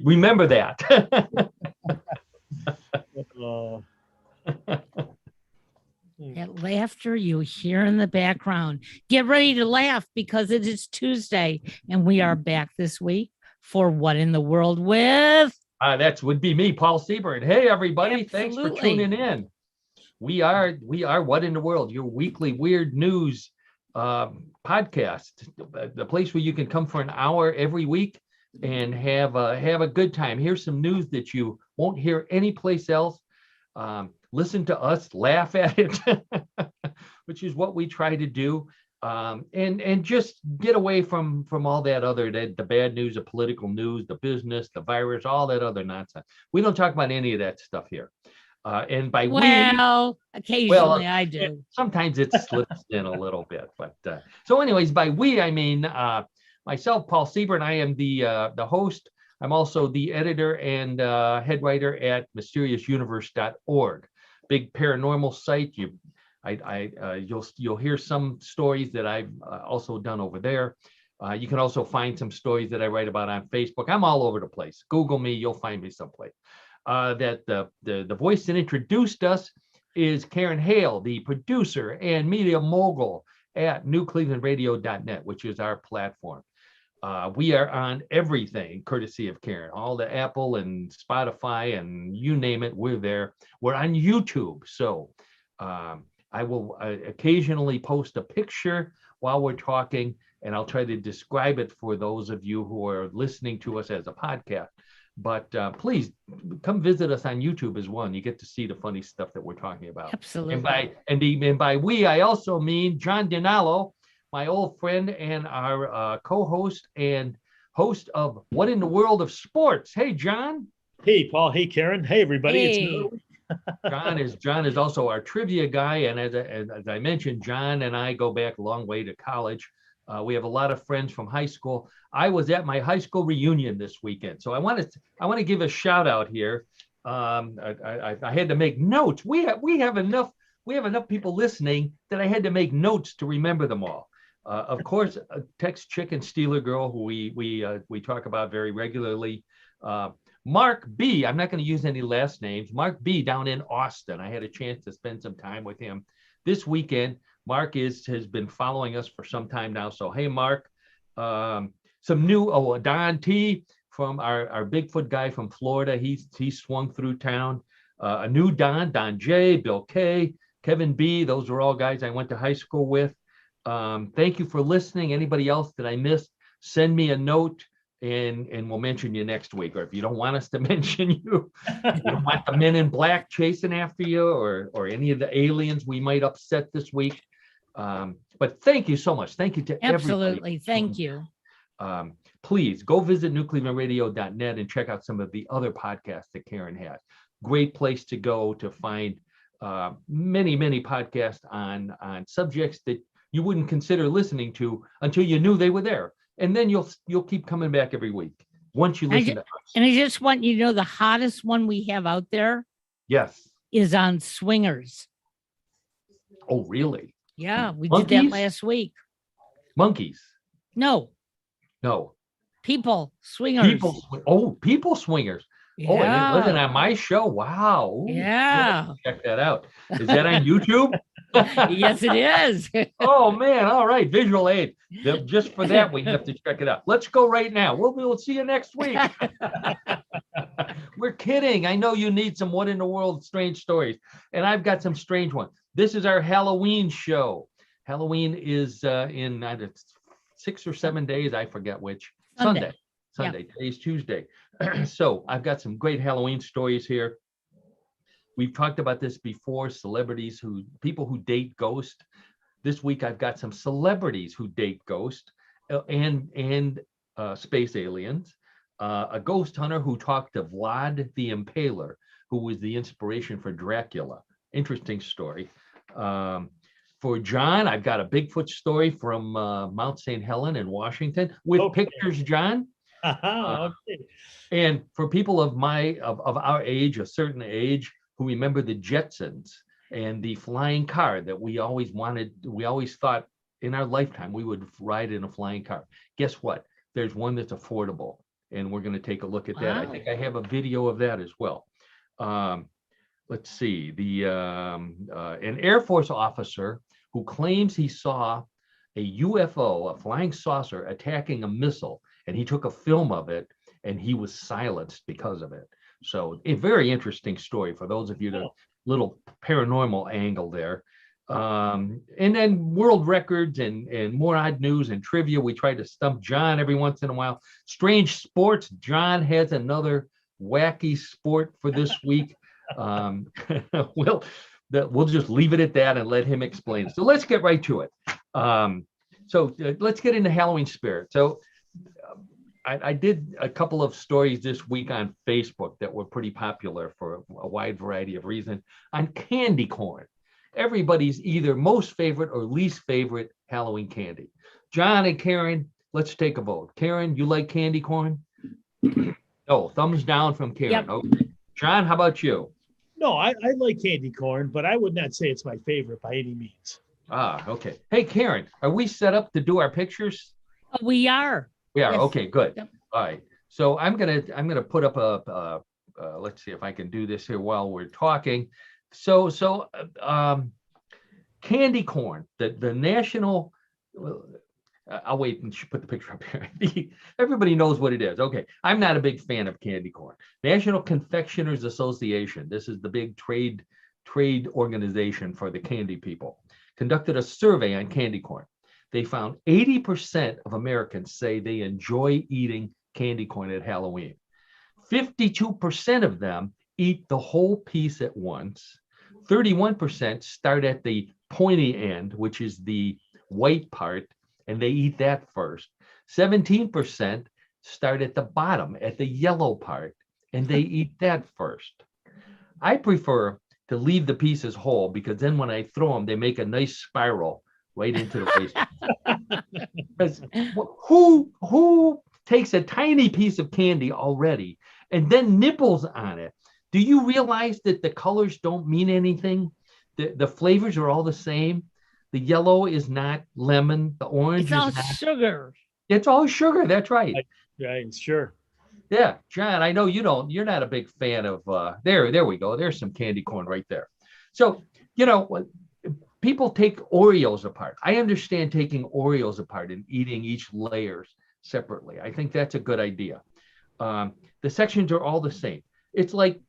Remember that. That laughter you hear in the background. Get ready to laugh because it is Tuesday and we are back this week for What in the World with. That would be me, Paul Seaburn. Hey, everybody. Absolutely. Thanks for tuning in. We are What in the World, your weekly weird news podcast, the place where you can come for an hour every week and have a good time. Here's some news that you won't hear anyplace else. Listen to us, laugh at it, which is what we try to do, and just get away from all that other the bad news, the political news, the business, the virus, all that other nonsense. We don't talk about any of that stuff here. And by occasionally I do. Sometimes it slips in a little bit, but so anyways, by we I mean myself, Paul Seaburn. I am the host. I'm also the editor and head writer at mysteriousuniverse.org, big paranormal site. You'll hear some stories that I've also done over there. You can also find some stories that I write about on Facebook. I'm all over the place. Google me, you'll find me someplace. That the voice that introduced us is Karen Hale, the producer and media mogul at newclevelandradio.net, which is our platform. We are on everything courtesy of Karen, all the Apple and Spotify and you name it, we're there. We're on YouTube. So I will occasionally post a picture while we're talking, and I'll try to describe it for those of you who are listening to us as a podcast. But please come visit us on YouTube as well. And you get to see the funny stuff that we're talking about. Absolutely. And by we, I also mean John DiNallo, my old friend and our co-host and host of What in the World of Sports. Hey, John. Hey, Paul. Hey, Karen. Hey, everybody. Hey. John is also our trivia guy. And as I mentioned, John and I go back a long way to college. We have a lot of friends from high school. I was at my high school reunion this weekend, so I want to give a shout out here. I had to make notes. We have enough people listening that I had to make notes to remember them all. Of course, Tex Chicken Steeler Girl, who we talk about very regularly. Mark B. I'm not going to use any last names. Mark B. down in Austin. I had a chance to spend some time with him this weekend. Mark has been following us for some time now. So, hey, Mark, some new, Don T from our Bigfoot guy from Florida. He swung through town. A new Don J, Bill K, Kevin B. Those are all guys I went to high school with. Thank you for listening. Anybody else that I missed, send me a note and we'll mention you next week. Or if you don't want us to mention you, you don't want the men in black chasing after you or any of the aliens we might upset this week. But thank you so much. Thank you to everybody. Absolutely. Thank you. Please go visit newclevelandradio.net and check out some of the other podcasts that Karen has. Great place to go to find many podcasts on subjects that you wouldn't consider listening to until you knew they were there. And then you'll keep coming back every week once you listen to us. And I just want you to know the hottest one we have out there. Yes. Is on swingers. Oh, really? Yeah, we did that last week. Monkeys? No. People swingers. People swingers. Yeah. Oh, and it wasn't on my show. Wow. Ooh, yeah. Check that out. Is that on YouTube? Yes, it is. Oh man! All right, visual aid. Just for that, we have to check it out. Let's go right now. We'll see you next week. We're kidding. I know you need some What in the World strange stories, and I've got some strange ones. This is our Halloween show. Halloween is in 6 or 7 days. I forget which. Sunday. Yeah. Today's Tuesday. So I've got some great Halloween stories here. We've talked about this before, people who date ghosts. This week, I've got some celebrities who date ghosts and space aliens. A ghost hunter who talked to Vlad the Impaler, who was the inspiration for Dracula. Interesting story. For John, I've got a Bigfoot story from Mount St. Helen in Washington with pictures, John. Okay. And for people of our age, a certain age, who remember the Jetsons and the flying car that we always thought in our lifetime we would ride in a flying car. Guess what? There's one that's affordable. and we're going to take a look at that. I Wow. think I have a video of that as well. Let's see, an Air Force officer who claims he saw a UFO, a flying saucer, attacking a missile, and he took a film of it, and he was silenced because of it. So a very interesting story for those of you, the little paranormal angle there. And then world records and more odd news and trivia. We try to stump John every once in a while. Strange sports. John has another wacky sport for this week. We'll just leave it at that and let him explain. So let's get right to it. Let's get into Halloween spirit. So I did a couple of stories this week on Facebook that were pretty popular for a wide variety of reasons on candy corn. Everybody's either most favorite or least favorite Halloween candy. John and Karen, let's take a vote. Karen, you like candy corn? No, thumbs down from Karen. Yep. Okay. John, how about you? No, I like candy corn, but I would not say it's my favorite by any means. Ah, okay. Hey, Karen, are we set up to do our pictures? We are. We are. Yes. Okay, good. Yep. All right. So I'm gonna put up let's see if I can do this here while we're talking. Candy corn, the national. I'll wait and put the picture up here. Everybody knows what it is. Okay, I'm not a big fan of candy corn. National Confectioners Association. This is the big trade organization for the candy people. Conducted a survey on candy corn. They found 80% of Americans say they enjoy eating candy corn at Halloween. 52% of them eat the whole piece at once. 31% start at the pointy end, which is the white part, and they eat that first. 17% start at the bottom, at the yellow part, and they eat that first. I prefer to leave the pieces whole because then when I throw them, they make a nice spiral right into the waste. Because who takes a tiny piece of candy already and then nibbles on it? Do you realize that the colors don't mean anything? The flavors are all the same. The yellow is not lemon. The orange It's all is not. sugar. It's all sugar. That's right. Right, sure. Yeah, John, I know you're not a big fan of there we go. There's some candy corn right there. So, people take Oreos apart. I understand taking Oreos apart and eating each layers separately. I think that's a good idea. The sections are all the same. It's like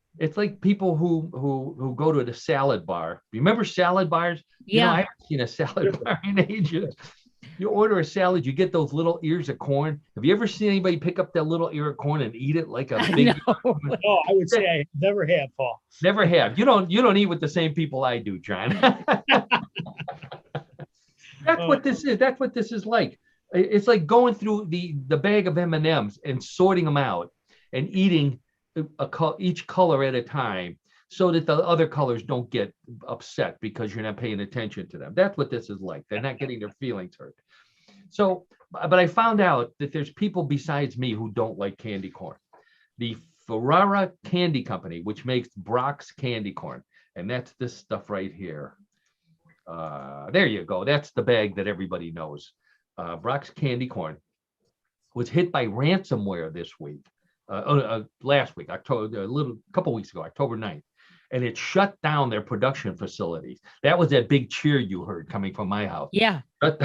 people who go to the salad bar. Remember salad bars? Yeah. I haven't seen a salad bar in ages. You order a salad, you get those little ears of corn. Have you ever seen anybody pick up that little ear of corn and eat it like a big? No. No, I would say I never have, Paul. Never have. You don't eat with the same people I do, John. That's what this is. That's what this is like. It's like going through the bag of M&Ms and sorting them out and eating each color at a time so that the other colors don't get upset because you're not paying attention to them. That's what this is like. They're not getting their feelings hurt. So, but I found out that there's people besides me who don't like candy corn. The Ferrara Candy Company, which makes Brock's candy corn, and that's this stuff right here. There you go. That's the bag that everybody knows. Brock's candy corn was hit by ransomware this week. Last week, couple weeks ago, October 9th, and it shut down their production facilities. That was that big cheer you heard coming from my house. Yeah. But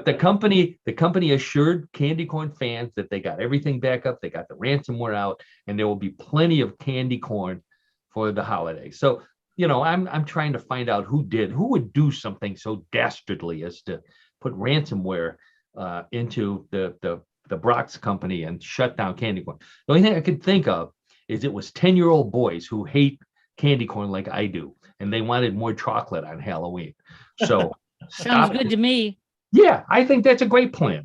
the company assured candy corn fans that they got everything back up, they got the ransomware out, and there will be plenty of candy corn for the holidays. So, I'm trying to find out who would do something so dastardly as to put ransomware into the Brock's company and shut down candy corn. The only thing I could think of is it was 10-year-old boys who hate candy corn like I do, and they wanted more chocolate on Halloween. So Sounds good to me. Yeah, I think that's a great plan.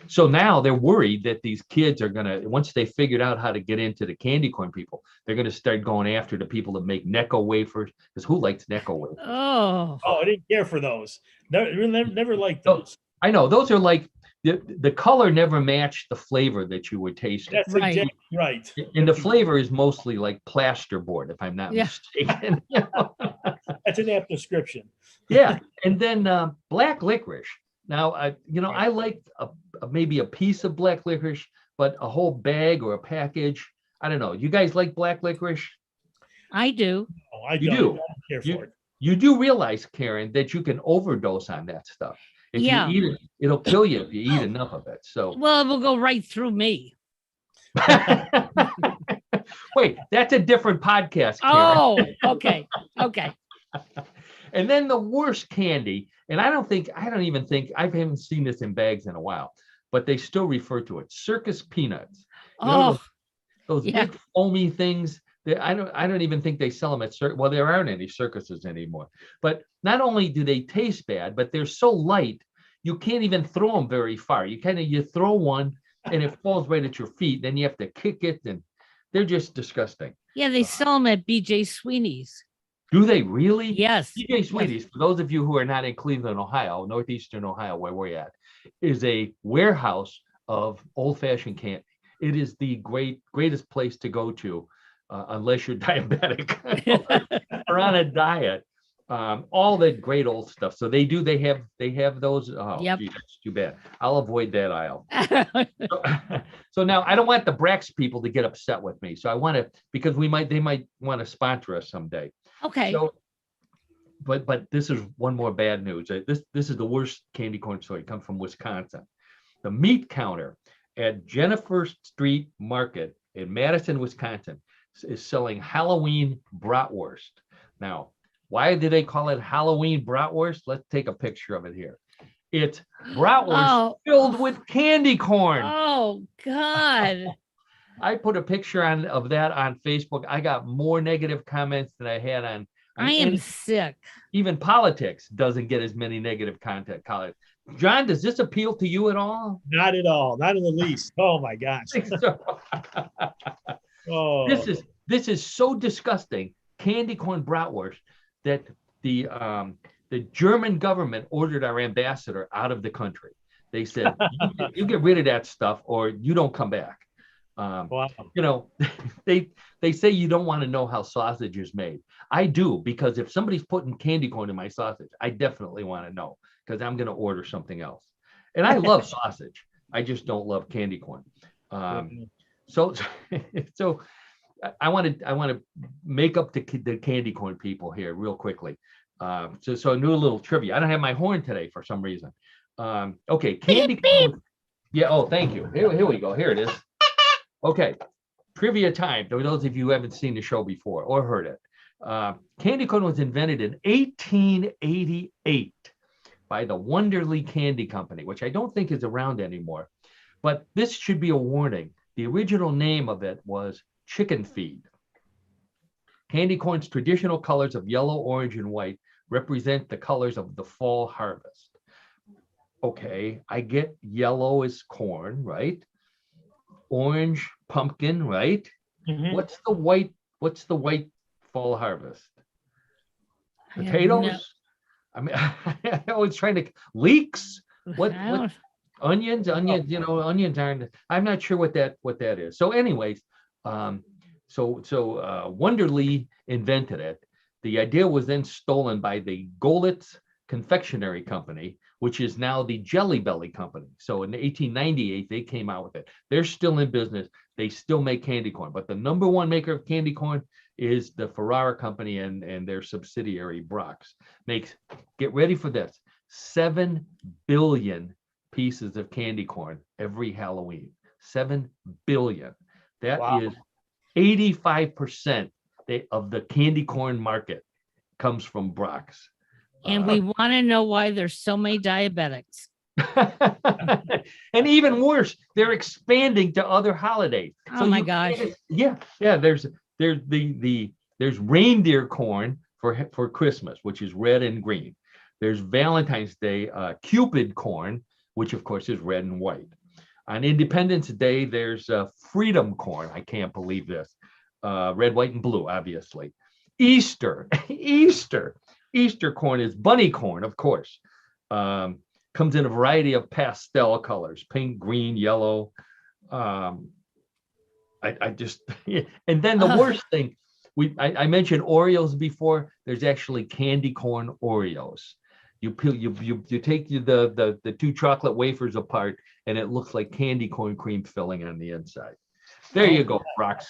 So now they're worried that these kids are once they figured out how to get into the candy corn people, they're gonna start going after the people that make Necco wafers, because who likes Necco wafers? Oh, I didn't care for those. Never liked those. I know those are like the color never matched the flavor that you were tasting. That's Right. exactly right. And the flavor is mostly like plasterboard, if I'm not mistaken. That's an apt description. Yeah. And then black licorice. Now, I like maybe a piece of black licorice, but a whole bag or a package. I don't know. You guys like black licorice? I do. Oh, I You don't. do. I don't care You for it. you do realize, Karen, that you can overdose on that stuff. If Yeah. you eat it, it'll kill you if you eat enough of it. So Well, it will go right through me. wait, that's a different podcast, Karen. Oh, okay. Okay. And then the worst candy, and I don't even think I haven't seen this in bags in a while, but they still refer to it, circus peanuts. You know, Oh, those yeah. big foamy things that I don't even think they sell them at well, there aren't any circuses anymore. But not only do they taste bad, but they're so light you can't even throw them very far. You throw one and it falls right at your feet, then you have to kick it, and they're just disgusting. Yeah, they sell them at BJ Sweeney's. Do they really? Yes. BJ Sweeney's, for those of you who are not in Cleveland, Ohio, northeastern Ohio, where we're at, is a warehouse of old-fashioned candy. It is the greatest place to go to, unless you're diabetic or on a diet. All that great old stuff. So they have those. Oh, Yep. Geez, that's too bad. I'll avoid that aisle. So now I don't want the Brax people to get upset with me. So I want to, because they might want to sponsor us someday. Okay. So, but this is one more bad news. This is the worst candy corn story. It comes from Wisconsin. The meat counter at Jennifer Street Market in Madison, Wisconsin, is selling Halloween bratwurst. Now, why do they call it Halloween bratwurst? Let's take a picture of it here. It's bratwurst filled with candy corn. Oh God. I put a picture of that on Facebook. I got more negative comments than I had on. I am sick. Even politics doesn't get as many negative content. John, does this appeal to you at all? Not at all. Not in the least. Oh my gosh. Oh. This is so disgusting. Candy corn bratwurst that the German government ordered our ambassador out of the country. They said, you get rid of that stuff or you don't come back. Wow. They say you don't want to know how sausage is made. I do, because if somebody's putting candy corn in my sausage, I definitely want to know, because I'm going to order something else. And I love sausage. I just don't love candy corn. So I want to make up the candy corn people here real quickly. So new little trivia. I don't have my horn today for some reason. Okay, candy corn. Yeah. Oh, thank you. Here we go. Here it is. Okay, trivia time. For those of you who haven't seen the show before or heard it, candy corn was invented in 1888 by the Wonderly Candy Company, which I don't think is around anymore. But this should be a warning. The original name of it was chicken feed. Candy corn's traditional colors of yellow, orange, and white represent the colors of the fall harvest. Okay, I get yellow is corn, right? Orange, pumpkin, right? Mhm. What's the white fall harvest? Potatoes? I mean, I was trying to leaks. What onions? Onions aren't. I'm not sure what that is. So, anyways, Wonderly invented it. The idea was then stolen by the Goelitz Confectionery Company, which is now the Jelly Belly Company. So in 1898, they came out with it. They're still in business. They still make candy corn, but the number one maker of candy corn is the Ferrara Company and their subsidiary Brock's. Makes, get ready for this, 7 billion pieces of candy corn every Halloween. 7 billion. That is 85% of the candy corn market comes from Brock's. And we want to know why there's so many diabetics. And even worse, they're expanding to other holidays. Oh my gosh. Yeah. There's reindeer corn for Christmas, which is red and green. There's Valentine's Day Cupid corn, which of course is red and white. On Independence Day, there's freedom corn. I can't believe this. Red, white, and blue, obviously. Easter corn is bunny corn, of course. Comes in a variety of pastel colors, pink, green, yellow. And then the worst thing, I mentioned Oreos before. There's actually candy corn Oreos. You take the two chocolate wafers apart, and it looks like candy corn cream filling on the inside. There you go, Brox.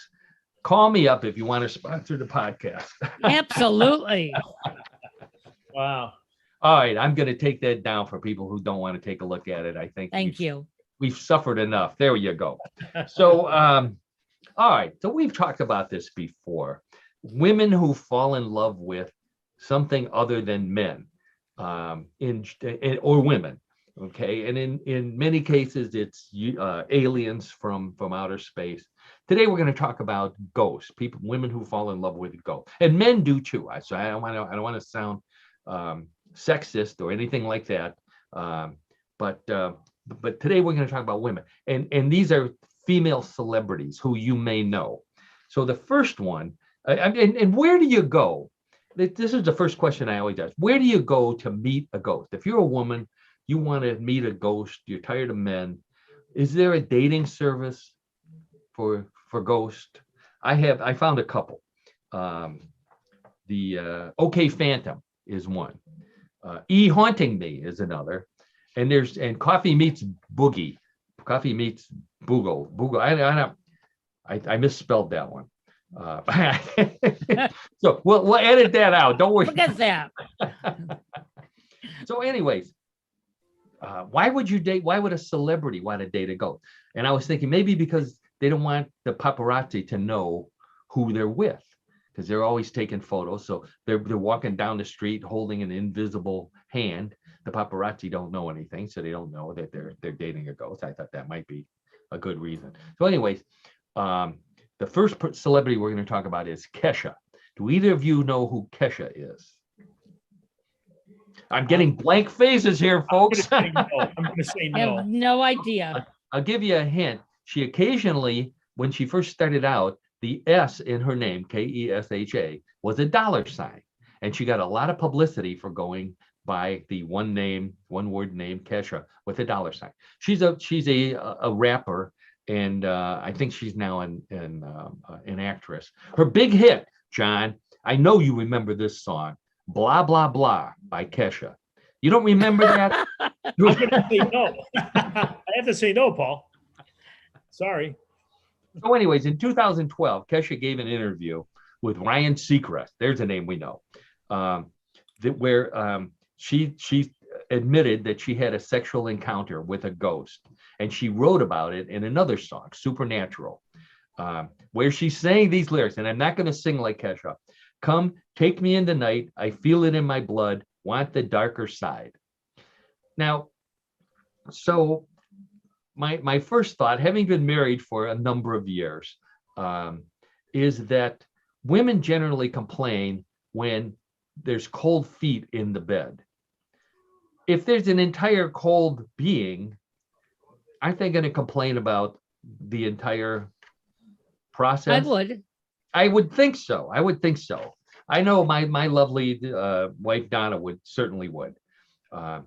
Call me up if you want to sponsor the podcast. Absolutely. Wow. All right, I'm going to take that down for people who don't want to take a look at it. I think Thank you. we've suffered enough. There you go. So, all right. So we've talked about this before. Women who fall in love with something other than men, or women. Okay, and in many cases, it's aliens from outer space. Today, we're going to talk about ghosts, women who fall in love with ghosts, and men do too. So I don't want to sound sexist or anything like that. But today we're going to talk about women, and these are female celebrities who you may know. So the first one, and where do you go? This is the first question I always ask. Where do you go to meet a ghost? If you're a woman, you want to meet a ghost, you're tired of men. Is there a dating service for ghost? I found a couple. The OK Phantom is one. Haunting Me is another. And Coffee Meets Boogie. Coffee Meets Boogle. I misspelled that one. So we'll edit that out. Don't worry. Look at that. So anyways, why would a celebrity want to date a ghost? And I was thinking maybe because they don't want the paparazzi to know who they're with, because they're always taking photos. So they're walking down the street holding an invisible hand. The paparazzi don't know anything, so they don't know that they're dating a ghost. I thought that might be a good reason. So anyways, the first celebrity we're going to talk about is Kesha. Do either of you know who Kesha is? I'm getting blank faces here, folks. I'm going to say I no. have no idea. I'll give you a hint. She occasionally, when she first started out, the S in her name, Kesha, was a dollar sign. And she got a lot of publicity for going by the one word name, Kesha, with a dollar sign. She's a rapper, and I think she's now an actress. Her big hit, John, I know you remember this song, Blah, Blah, Blah by Kesha. You don't remember that? I'm going to say no. I have to say no, Paul. Sorry. So anyways, in 2012, Kesha gave an interview with Ryan Seacrest. There's a name we know. Where she admitted that she had a sexual encounter with a ghost. And she wrote about it in another song, Supernatural, where she's saying these lyrics, and I'm not going to sing like Kesha. Come, take me in the night. I feel it in my blood. Want the darker side. Now, so my first thought, having been married for a number of years, is that women generally complain when there's cold feet in the bed. If there's an entire cold being, aren't they going to complain about the entire process? I would think so. I know my lovely wife Donna certainly would. But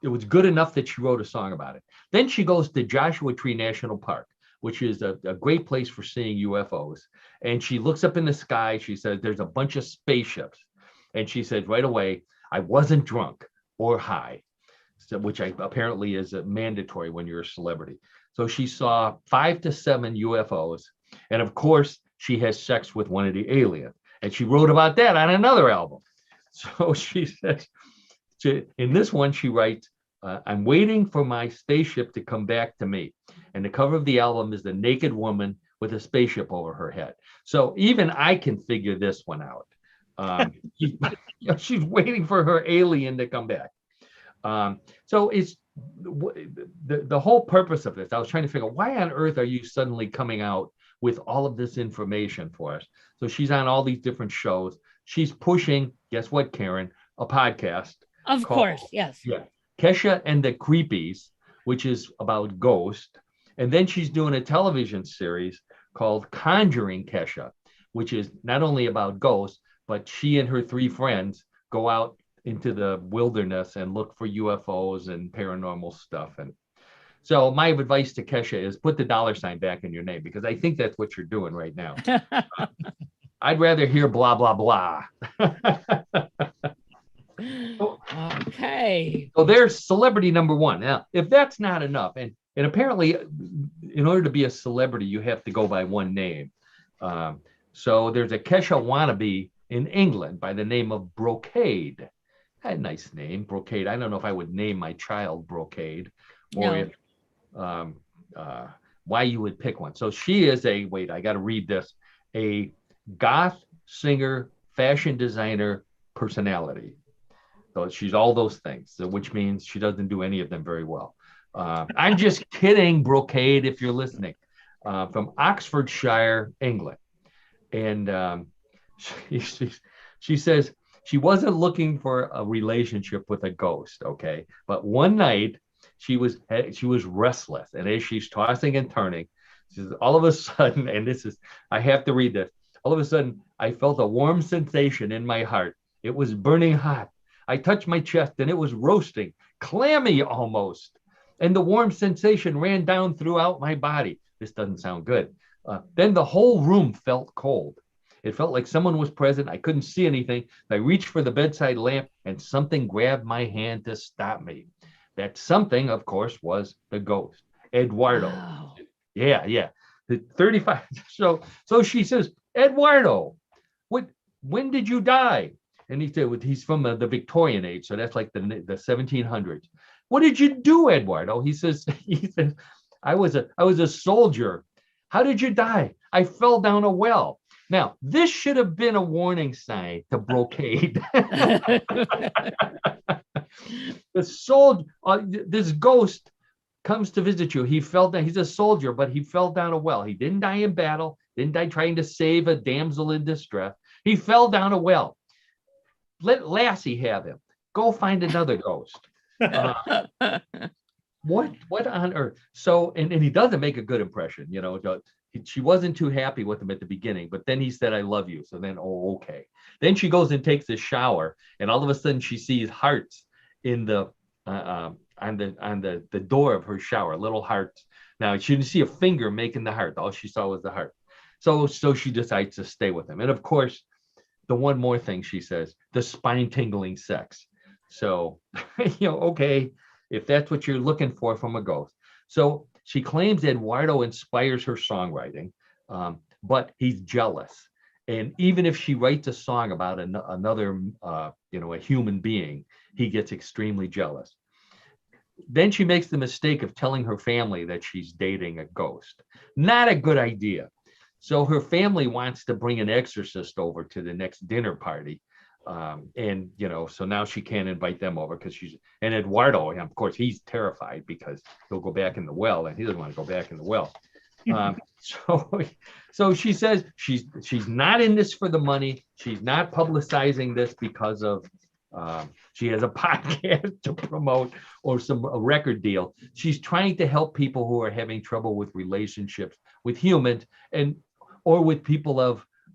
it was good enough that she wrote a song about it. Then she goes to Joshua Tree National Park, which is a great place for seeing UFOs. And she looks up in the sky. She says, there's a bunch of spaceships. And she said right away, I wasn't drunk or high, which apparently is mandatory when you're a celebrity. So she saw 5 to 7 UFOs. And of course, she has sex with one of the aliens. And she wrote about that on another album. So she says, in this one, she writes, I'm waiting for my spaceship to come back to me. And the cover of the album is the naked woman with a spaceship over her head. So even I can figure this one out. She's waiting for her alien to come back. So it's the whole purpose of this. I was trying to figure out, why on earth are you suddenly coming out with all of this information for us? So she's on all these different shows. She's pushing, guess what, Karen, a podcast. Of course, yes. Yeah, Kesha and the Creepies, which is about ghosts. And then she's doing a television series called Conjuring Kesha, which is not only about ghosts, but she and her 3 friends go out into the wilderness and look for UFOs and paranormal stuff. And so my advice to Kesha is put the dollar sign back in your name, because I think that's what you're doing right now. I'd rather hear blah, blah, blah. Okay. So there's celebrity number one. Now, if that's not enough, and apparently, in order to be a celebrity, you have to go by one name. So there's a Kesha wannabe in England by the name of Brocade. A nice name, Brocade. I don't know if I would name my child Brocade, or No. if why you would pick one. So she is wait, I got to read this, a goth singer, fashion designer, personality. So she's all those things, which means she doesn't do any of them very well. I'm just kidding, Brocade, if you're listening, from Oxfordshire, England. And she says she wasn't looking for a relationship with a ghost, okay? But one night she was restless, and as she's tossing and turning, she says, all of a sudden, and I have to read this. All of a sudden, I felt a warm sensation in my heart. It was burning hot. I touched my chest, and it was roasting, clammy almost. And the warm sensation ran down throughout my body. This doesn't sound good. Then the whole room felt cold. It felt like someone was present. I couldn't see anything. I reached for the bedside lamp, and something grabbed my hand to stop me. That something, of course, was the ghost, Eduardo. Wow. Yeah. The 35. So she says, Eduardo, when did you die? And he said, he's from the Victorian age, so that's like the 1700s. What did you do, Eduardo? He says, I was a soldier. How did you die? I fell down a well. Now, this should have been a warning sign to Brocade. This ghost comes to visit you. He fell down. He's a soldier, but he fell down a well. He didn't die in battle. Didn't die trying to save a damsel in distress. He fell down a well. Let Lassie have him. Go find another ghost. What on earth? So, and he doesn't make a good impression, she wasn't too happy with him at the beginning, but then he said, I love you. So then, okay. Then she goes and takes a shower, and all of a sudden she sees hearts in the on the door of her shower, little hearts. Now she didn't see a finger making the heart. All she saw was the heart. So she decides to stay with him. And of course, the one more thing she says, the spine-tingling sex. So, okay, if that's what you're looking for from a ghost. So she claims Eduardo inspires her songwriting, but he's jealous. And even if she writes a song about another, a human being, he gets extremely jealous. Then she makes the mistake of telling her family that she's dating a ghost. Not a good idea. So her family wants to bring an exorcist over to the next dinner party. So now she can't invite them over because and Eduardo, of course, he's terrified because he'll go back in the well, and he doesn't want to go back in the well. So she says she's not in this for the money. She's not publicizing this because of she has a podcast to promote or a record deal. She's trying to help people who are having trouble with relationships with humans or with people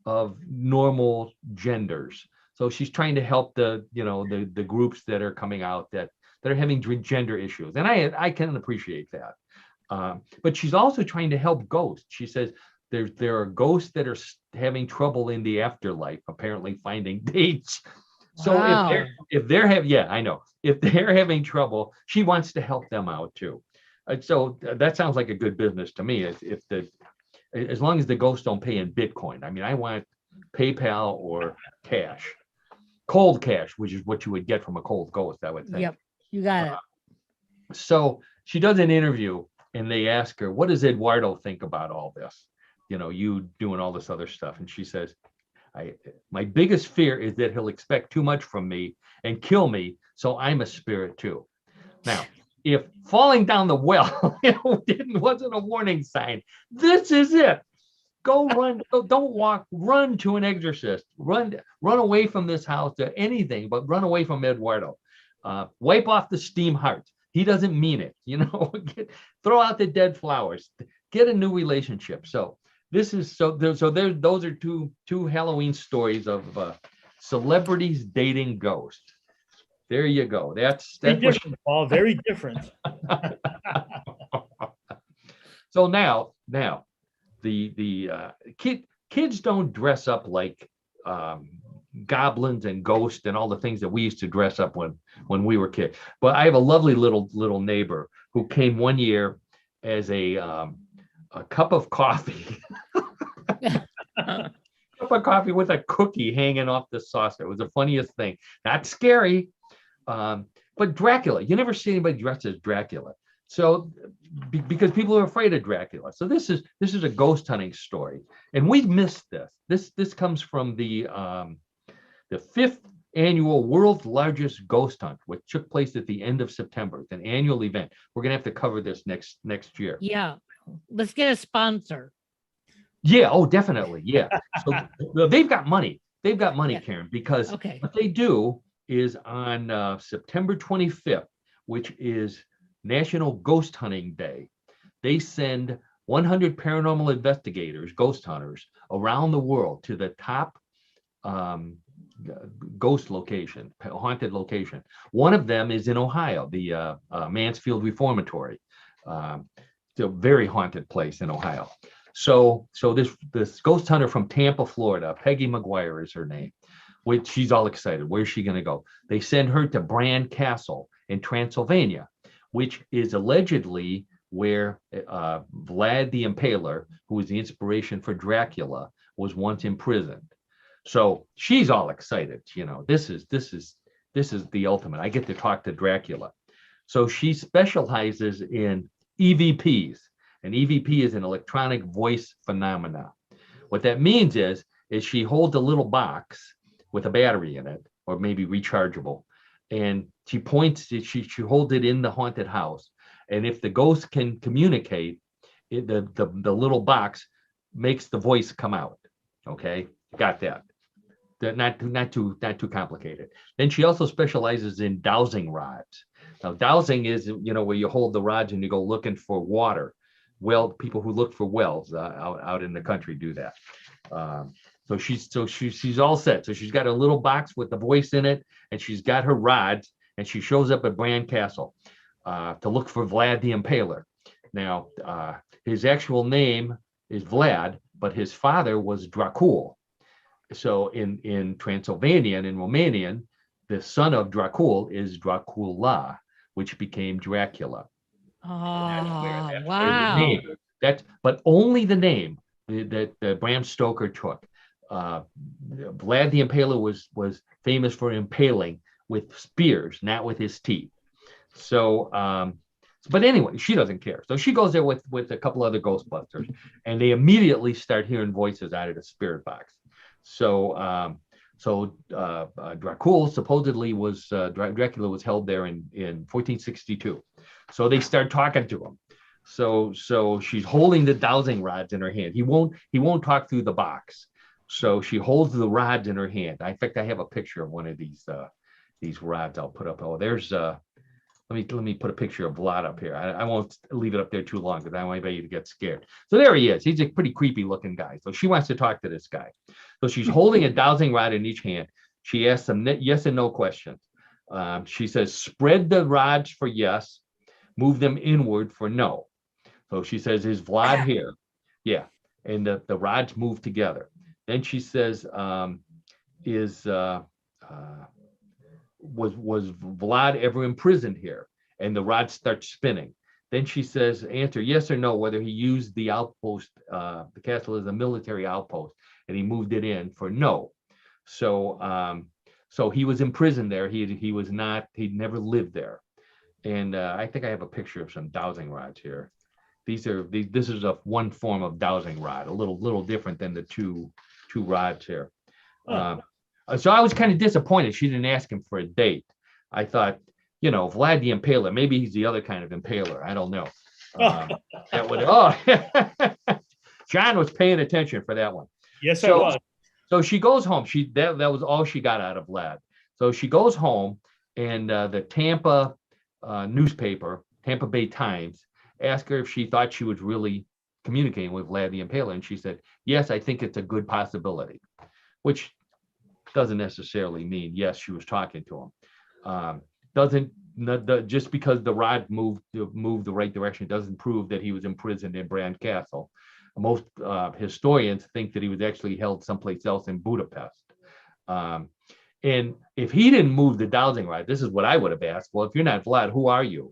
of normal genders. So she's trying to help the groups that are coming out that are having gender issues, and I can appreciate that. But she's also trying to help ghosts. She says there are ghosts that are having trouble in the afterlife, apparently finding dates. So Wow. if they're having trouble, she wants to help them out too. So that sounds like a good business to me. As long as the ghosts don't pay in Bitcoin. I mean, I want PayPal or cash. Cold cash, which is what you would get from a cold ghost, I would think. Yep, you got it. So she does an interview, and they ask her, what does Eduardo think about all this? You doing all this other stuff. And she says, my biggest fear is that he'll expect too much from me and kill me, so I'm a spirit too. Now, if falling down the well wasn't a warning sign, this is it. Go run, don't walk, run to an exorcist, run away from this house, to anything, but run away from Eduardo. Wipe off the steam heart. He doesn't mean it, throw out the dead flowers, get a new relationship. So those are two Halloween stories of celebrities dating ghosts. There you go. That's very different, Paul. Very different. So now the kids don't dress up like goblins and ghosts and all the things that we used to dress up when we were kids. But I have a lovely little neighbor who came one year as a cup of coffee. Cup of coffee with a cookie hanging off the saucer. It was the funniest thing. Not scary, but Dracula. You never see anybody dressed as Dracula. So because people are afraid of Dracula. So this is a ghost hunting story, and we missed this. This comes from the 5th annual world's largest ghost hunt, which took place at the end of September. It's an annual event. We're gonna have to cover this next year. Yeah, let's get a sponsor. Yeah. Oh, definitely. Yeah. So they've got money. They've got money, Karen, because what they do is on September 25th, which is National Ghost Hunting Day, they send 100 paranormal investigators, ghost hunters around the world to the top ghost location, haunted location. One of them is in Ohio, the Mansfield Reformatory. It's a very haunted place in Ohio. So this ghost hunter from Tampa, Florida, Peggy McGuire is her name, which she's all excited. Where's she going to go? They send her to Bran Castle in Transylvania, which is allegedly where Vlad the Impaler, who was the inspiration for Dracula, was once imprisoned. So she's all excited. You know, this is the ultimate. I get to talk to Dracula. So she specializes in EVPs. An EVP is an electronic voice phenomena. What that means is she holds a little box with a battery in it, or maybe rechargeable, and she points it, she holds it in the haunted house. And if the ghost can communicate, the little box makes the voice come out. Okay, got that. Not too complicated. Then she also specializes in dowsing rods. Now, dowsing is, you know, where you hold the rods and you go looking for water. Well, people who look for wells out in the country do that. So she's all set. So she's got a little box with the voice in it, and she's got her rods, and she shows up at Bran Castle to look for Vlad the Impaler. Now, his actual name is Vlad, but his father was Dracul. So in Transylvanian, in Romanian, the son of Dracul is Dracula, which became Dracula. Oh, that's wow. But only the name that Bram Stoker took. Vlad the Impaler was famous for impaling with spears, not with his teeth. So, but anyway, she doesn't care. So she goes there with a couple other Ghostbusters, and they immediately start hearing voices out of the spirit box. So Dracul supposedly was Dracula was held there in 1462. So they start talking to him. So she's holding the dowsing rods in her hand. He won't talk through the box. So she holds the rods in her hand. In fact, I have a picture of one of these rods I'll put up. Oh, there's let me put a picture of Vlad up here. I won't leave it up there too long because I don't want anybody to get scared. So there he is. He's a pretty creepy looking guy. So she wants to talk to this guy. So she's holding a dowsing rod in each hand. She asks some yes and no questions. She says, spread the rods for yes, move them inward for no. So she says, is Vlad here? Yeah. And the rods move together. Then she says, was Vlad ever imprisoned here? And the rods start spinning. Then she says, answer yes or no, whether he used the outpost, the castle as a military outpost, and he moved it in for no. So he was imprisoned there. He was not, he'd never lived there. And I think I have a picture of some dowsing rods here. This is one form of dowsing rod, a little different than the two rods here. So I was kind of disappointed she didn't ask him for a date. I thought, you know, Vlad the Impaler, maybe he's the other kind of impaler. I don't know. That would, John was paying attention for that one. Yes, I was. So she goes home. That was all she got out of Vlad. So she goes home, and the Tampa newspaper, Tampa Bay Times, asked her if she thought she was really communicating with Vlad the Impaler, and she said, yes, I think it's a good possibility, which doesn't necessarily mean yes, she was talking to him. Just because the rod moved the right direction doesn't prove that he was imprisoned in Bran Castle. Most historians think that he was actually held someplace else in Budapest. And if he didn't move the dowsing rod, this is what I would have asked. Well, if you're not Vlad, who are you?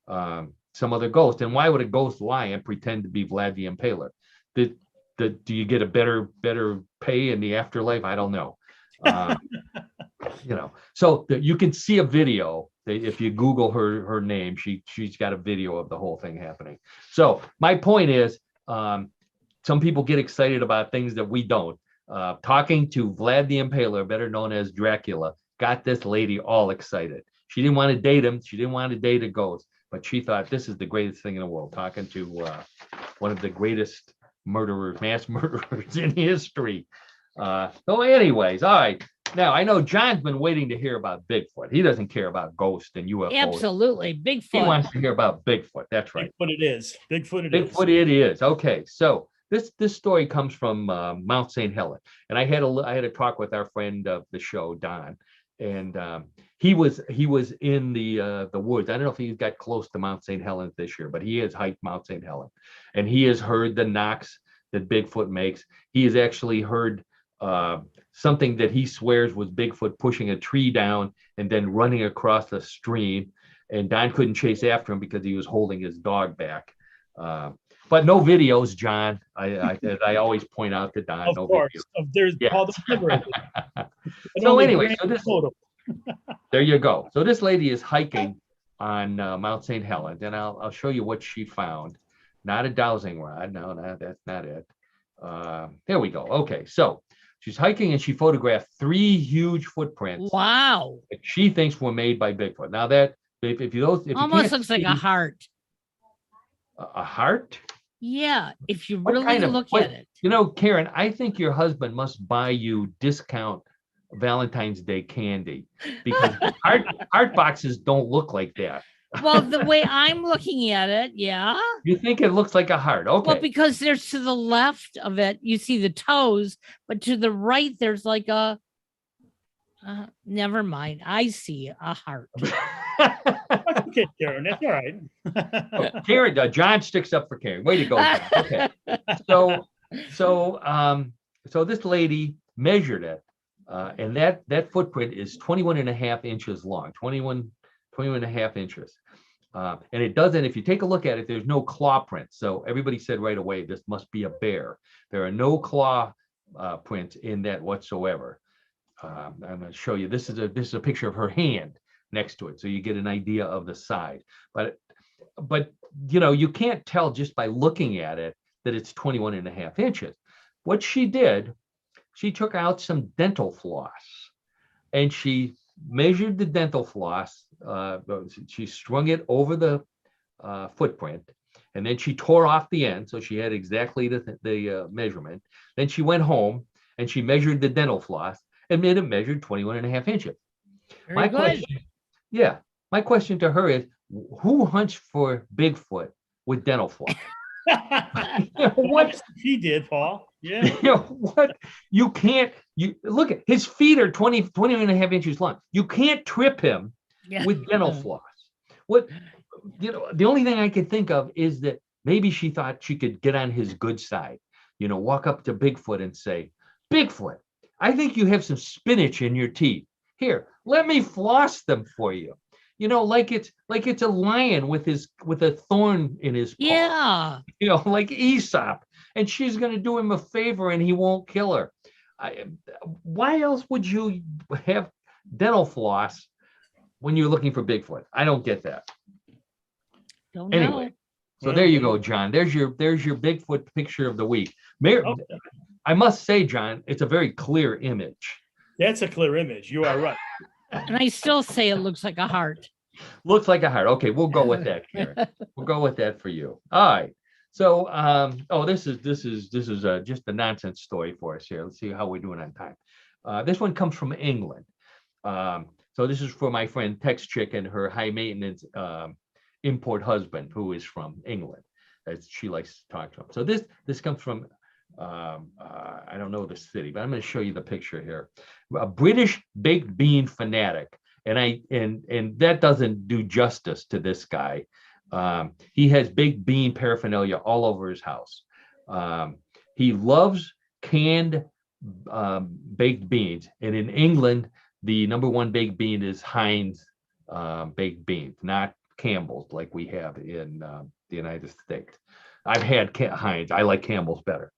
Some other ghost. And why would a ghost lie and pretend to be Vlad the Impaler? Do you get a better pay in the afterlife? I don't know. So you can see a video. If you Google her name, she's got a video of the whole thing happening. So my point is, some people get excited about things that we don't. Talking to Vlad the Impaler, better known as Dracula, got this lady all excited. She didn't want to date him. She didn't want to date a ghost, but she thought this is the greatest thing in the world, talking to one of the greatest mass murderers in history. So anyways, all right. Now, I know John's been waiting to hear about Bigfoot. He doesn't care about ghosts and UFOs. Absolutely. Bigfoot. He wants to hear about Bigfoot. That's right. Bigfoot it is. Bigfoot it is. Okay, so this story comes from Mount St. Helen. And I had a talk with our friend of the show, Don. And he was in the woods. I don't know if he got close to Mount St. Helens this year, but he has hiked Mount St. Helen. And he has heard the knocks that Bigfoot makes. He has actually heard something that he swears was Bigfoot pushing a tree down and then running across the stream. And Don couldn't chase after him because he was holding his dog back. But no videos, John. I always point out to Don. Of no course. videos. There's Yeah. Paul Seaburn. So anyway, there you go. So this lady is hiking on Mount St. Helens, and I'll show you what she found. Not a dowsing rod. No, that's not it. There we go. Okay, so she's hiking and she photographed 3 huge footprints. Wow. That she thinks were made by Bigfoot. Now that if you almost looks like a heart. A heart? Yeah, if you What really kind of- look what- at it. Karen, I think your husband must buy you discount Valentine's Day candy because heart boxes don't look like that. Well, the way I'm looking at it, yeah. You think it looks like a heart? Okay. Well, because there's to the left of it, you see the toes, but to the right, there's like a. Never mind. I see a heart. Okay, Karen, that's all right. Karen, John sticks up for Karen. Way to go, John. Okay. So this lady measured it, and that footprint is 21 and a half inches long, 21 and a half inches. And it doesn't, if you take a look at it, there's no claw prints. So everybody said right away, this must be a bear. There are no claw prints in that whatsoever. I'm going to show you, this is a picture of her hand next to it. So you get an idea of the size, but you can't tell just by looking at it that it's 21 and a half inches. What she did, she took out some dental floss and she measured the dental floss. She strung it over the footprint, and then she tore off the end. So she had exactly the measurement. Then she went home and she measured the dental floss and it measured 21 and a half inches. Very good. My question to her is, who hunts for Bigfoot with dental floss? What he did, Paul. Yeah. What you can't, you look at his feet are 20 and a half inches long. You can't trip him with dental floss. What, the only thing I could think of is that maybe she thought she could get on his good side, walk up to Bigfoot and say, Bigfoot, I think you have some spinach in your teeth. Here, let me floss them for you. Like it's a lion with a thorn in his paw. Yeah. Like Aesop. And she's going to do him a favor and he won't kill her. Why else would you have dental floss when you're looking for Bigfoot? I don't get that. Don't anyway, know. So there you go, John. There's your Bigfoot picture of the week. I must say, John, it's a very clear image. That's a clear image. You are right. And I still say it looks like a heart. Looks like a heart. Okay, we'll go with that, Karen. We'll go with that for you. All right. So, this is just a nonsense story for us here. Let's see how we're doing on time. This one comes from England. So this is for my friend Tex Chick and her high maintenance import husband, who is from England, as she likes to talk to him. So this comes from I don't know the city, but I'm going to show you the picture here. A British baked bean fanatic, and that doesn't do justice to this guy. He has baked bean paraphernalia all over his house. He loves canned baked beans. And in England, the number one baked bean is Heinz baked beans, not Campbell's like we have in the United States. I've had Heinz. I like Campbell's better.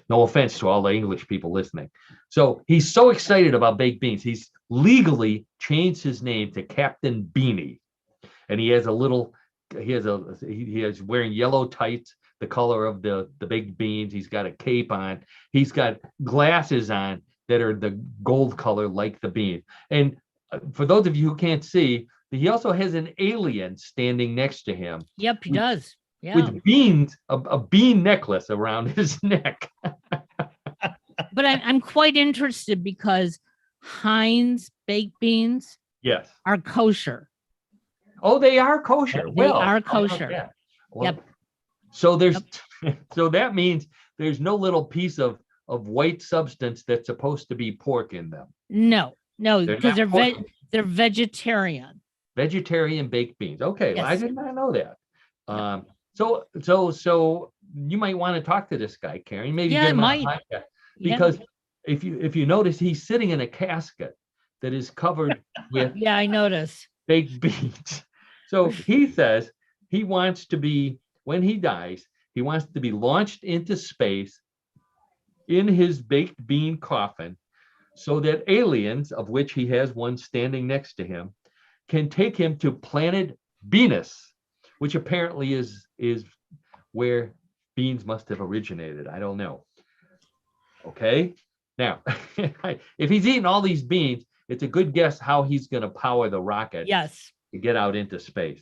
No offense to all the English people listening. So he's so excited about baked beans. He's legally changed his name to Captain Beanie. And he has wearing yellow tights, the color of the baked beans. He's got a cape on. He's got glasses on that are the gold color like the bean. And for those of you who can't see, he also has an alien standing next to him. Yep, he does. Yeah. With beans, a bean necklace around his neck. But I'm quite interested because Heinz baked beans Yes. are kosher. Oh, they are kosher. They are kosher. Well, so so that means there's no little piece of white substance that's supposed to be pork in them. No, because they're vegetarian. Vegetarian baked beans. Okay, Yes. well, I did not know that. So you might want to talk to this guy, Karen. Maybe get him on a podcast. Because if you notice, he's sitting in a casket that is covered with I noticed baked beans. So he says he wants to be, when he dies, he wants to be launched into space in his baked bean coffin so that aliens, of which he has one standing next to him, can take him to planet Venus, which apparently is where beans must have originated. I don't know. Okay. Now, if he's eating all these beans, it's a good guess how he's going to power the rocket. Yes. To get out into space.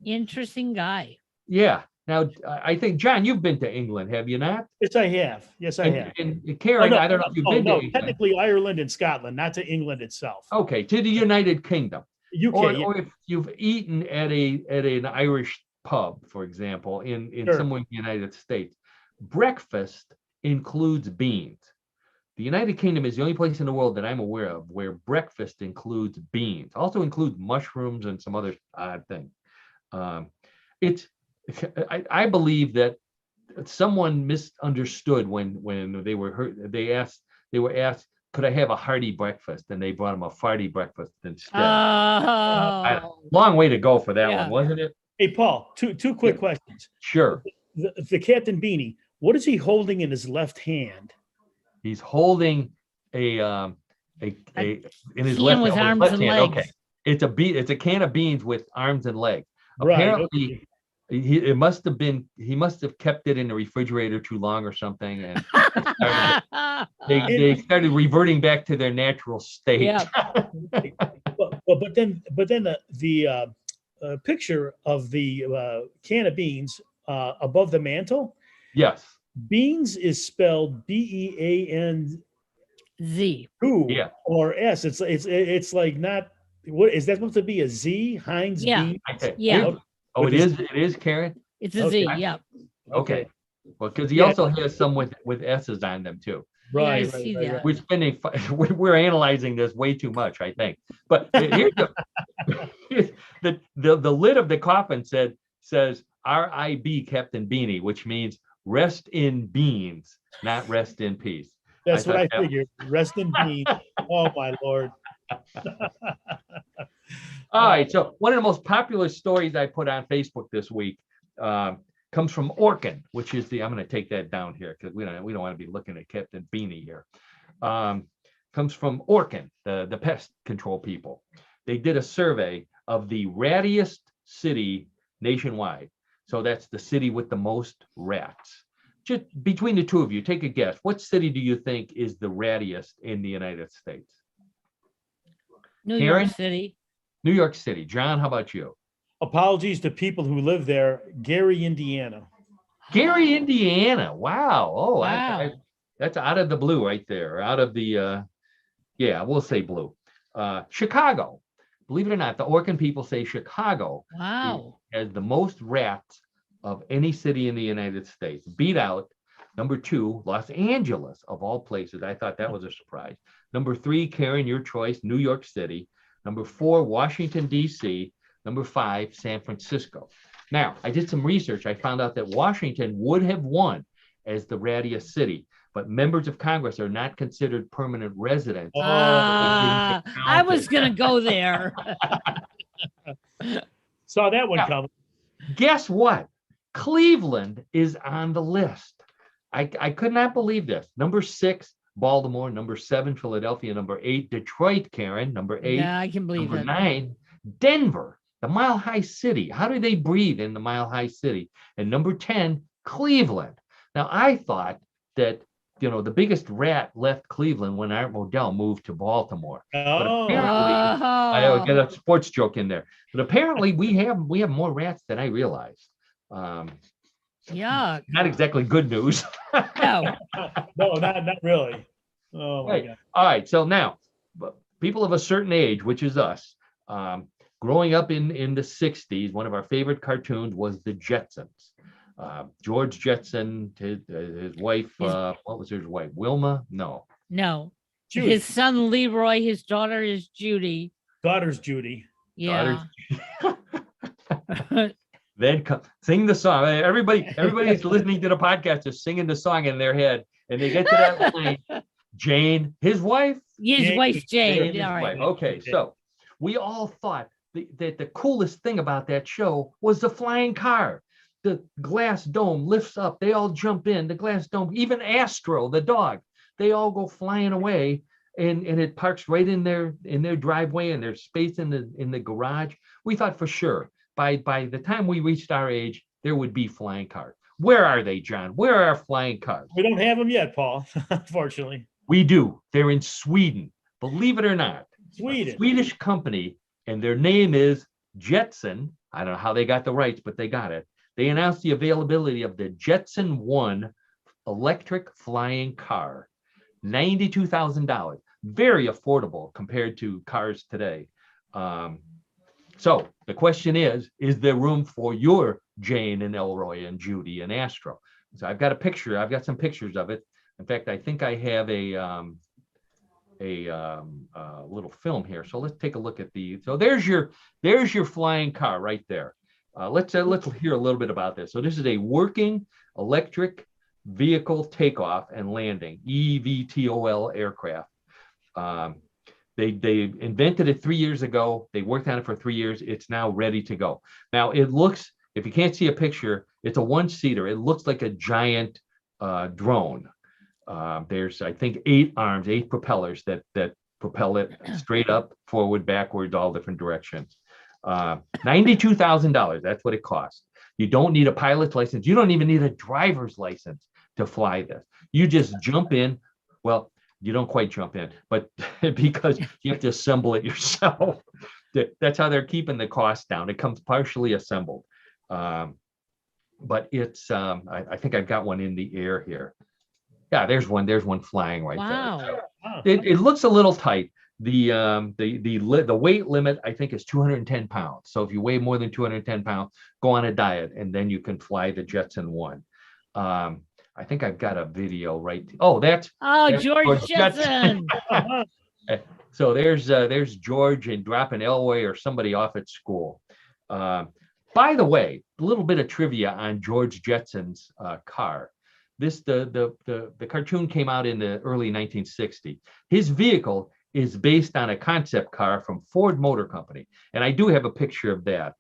Interesting guy. Yeah. Now, I think, John, you've been to England, have you not? Yes, I have. Yes, I have. And Karen, I don't know if you've been to England. Technically Ireland and Scotland, not to England itself. Okay, to the United Kingdom. UK. Or if you've eaten at an Irish pub, for example, in somewhere in the United States, breakfast includes beans. The United Kingdom is the only place in the world that I'm aware of where breakfast includes beans. Also includes mushrooms and some other odd things. I believe that someone misunderstood when they were asked, could I have a hearty breakfast? And they brought them a farty breakfast instead. Long way to go for that one, wasn't it? Hey, Paul, two quick questions. Sure. The Captain Beanie, what is he holding in his left hand? He's holding in his left with arms left and hand. legs. Okay, it's a can of beans with arms and legs. Right, Apparently, he must have kept it in the refrigerator too long or something, and they started reverting back to their natural state. Yeah. but then the picture of the can of beans above the mantle. Yes. Beans is spelled BEANZ. Yeah. Or S. It's like not. What is that supposed to be? A Z? Heinz beans? Okay. Yeah. Oh, it is, Karen? It's a Z. Yeah. Okay. Well, because he also has some with S's on them too. Right. We're analyzing this way too much, I think. But here's the lid of the coffin says RIB Captain Beanie, which means rest in beans, not rest in peace. That's what I figured. Rest in beans. Oh my Lord. All right. So one of the most popular stories I put on Facebook this week comes from Orkin, which is I'm going to take that down here because we don't want to be looking at Captain Beanie here. Comes from Orkin, the pest control people. They did a survey of the rattiest city nationwide. So that's the city with the most rats. Just between the two of you, take a guess. What city do you think is the rattiest in the United States? New Karen? York City. New York City. John, how about you? Apologies to people who live there. Gary, Indiana. Gary, Indiana. Wow. Oh, Wow. That's out of the blue right there. Out of the, we'll say blue. Chicago. Believe it or not, the Orkin people say Chicago has the most rats of any city in the United States. Beat out number 2, Los Angeles, of all places. I thought that was a surprise. Number 3, Karen, your choice, New York City. Number 4, Washington, D.C. Number 5, San Francisco. Now, I did some research. I found out that Washington would have won as the rattiest city, but members of Congress are not considered permanent residents. I was going to go there. Saw that one Yeah. coming. Guess what? Cleveland is on the list. I could not believe this. Number 6, Baltimore. Number 7, Philadelphia. Number 8, Detroit, Karen. Number 8. Yeah, I can believe Number it. 9, Denver, the Mile High City. How do they breathe in the Mile High City? And number 10, Cleveland. Now, I thought that, the biggest rat left Cleveland when Art Modell moved to Baltimore. But apparently, I get a sports joke in there. But apparently, we have more rats than I realized. Yeah. Not exactly good news. No. No, not really. Oh my Right. God. All right. So now, people of a certain age, which is us, growing up in the 60s, one of our favorite cartoons was the Jetsons. George Jetson, his wife, what was his wife? Wilma? No. Judy. His son Leroy, his daughter is Judy. Daughter's Judy. Yeah. Then sing the song. Everybody that's listening to the podcast is singing the song in their head, and they get to that line. Jane, his wife. His wife Jane. Jane, All right. Okay, so we all thought that the coolest thing about that show was the flying car. The glass dome lifts up. They all jump in. The glass dome, even Astro, the dog, they all go flying away, and it parks right in their driveway, and there's space in the garage. We thought for sure by the time we reached our age, there would be flying cars. Where are they, John? Where are our flying cars? We don't have them yet, Paul, unfortunately. We do. They're in Sweden. Believe it or not. Sweden. A Swedish company, and their name is Jetson. I don't know how they got the rights, but they got it. They announced the availability of the Jetson 1 electric flying car, $92,000. Very affordable compared to cars today. So the question is there room for your Jane and Elroy and Judy and Astro? So I've got some pictures of it. In fact, I think I have a little film here. So let's take a look at so there's your flying car right there. Let's hear a little bit about this. So this is a working electric vehicle takeoff and landing, eVTOL aircraft. They invented it 3 years ago. They worked on it for 3 years. It's now ready to go. Now it looks, if you can't see a picture, it's a one-seater. It looks like a giant drone. There's, I think, 8 arms, 8 propellers that propel it straight up, forward, backwards, all different directions. $92,000. That's what it costs. You don't need a pilot's license. You don't even need a driver's license to fly this. You just jump in. Well, you don't quite jump in, but because you have to assemble it yourself. That's how they're keeping the cost down. It comes partially assembled. But it's, I think I've got one in the air here. Yeah, there's one flying right there. Wow. It looks a little tight. The weight limit, I think, is 210 pounds. So if you weigh more than 210 pounds, go on a diet, and then you can fly the Jetson 1. I think I've got a video right. That's George Jetson. So there's George and dropping Elway or somebody off at school. By the way, a little bit of trivia on George Jetson's car. The cartoon came out in the early 1960s. His vehicle is based on a concept car from Ford Motor Company, and I do have a picture of that.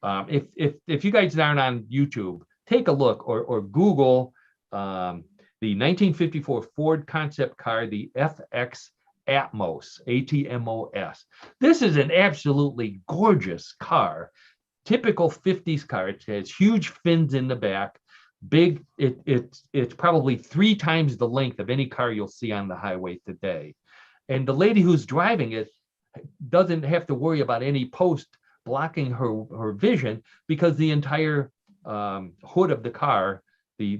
If you guys aren't on YouTube, take a look or Google the 1954 Ford concept car, the FX Atmos, ATMOS. This is an absolutely gorgeous car, typical 50s car. It has huge fins in the back. Big, it's probably 3 times the length of any car you'll see on the highway today. And the lady who's driving it doesn't have to worry about any post blocking her vision, because the entire hood of the car, the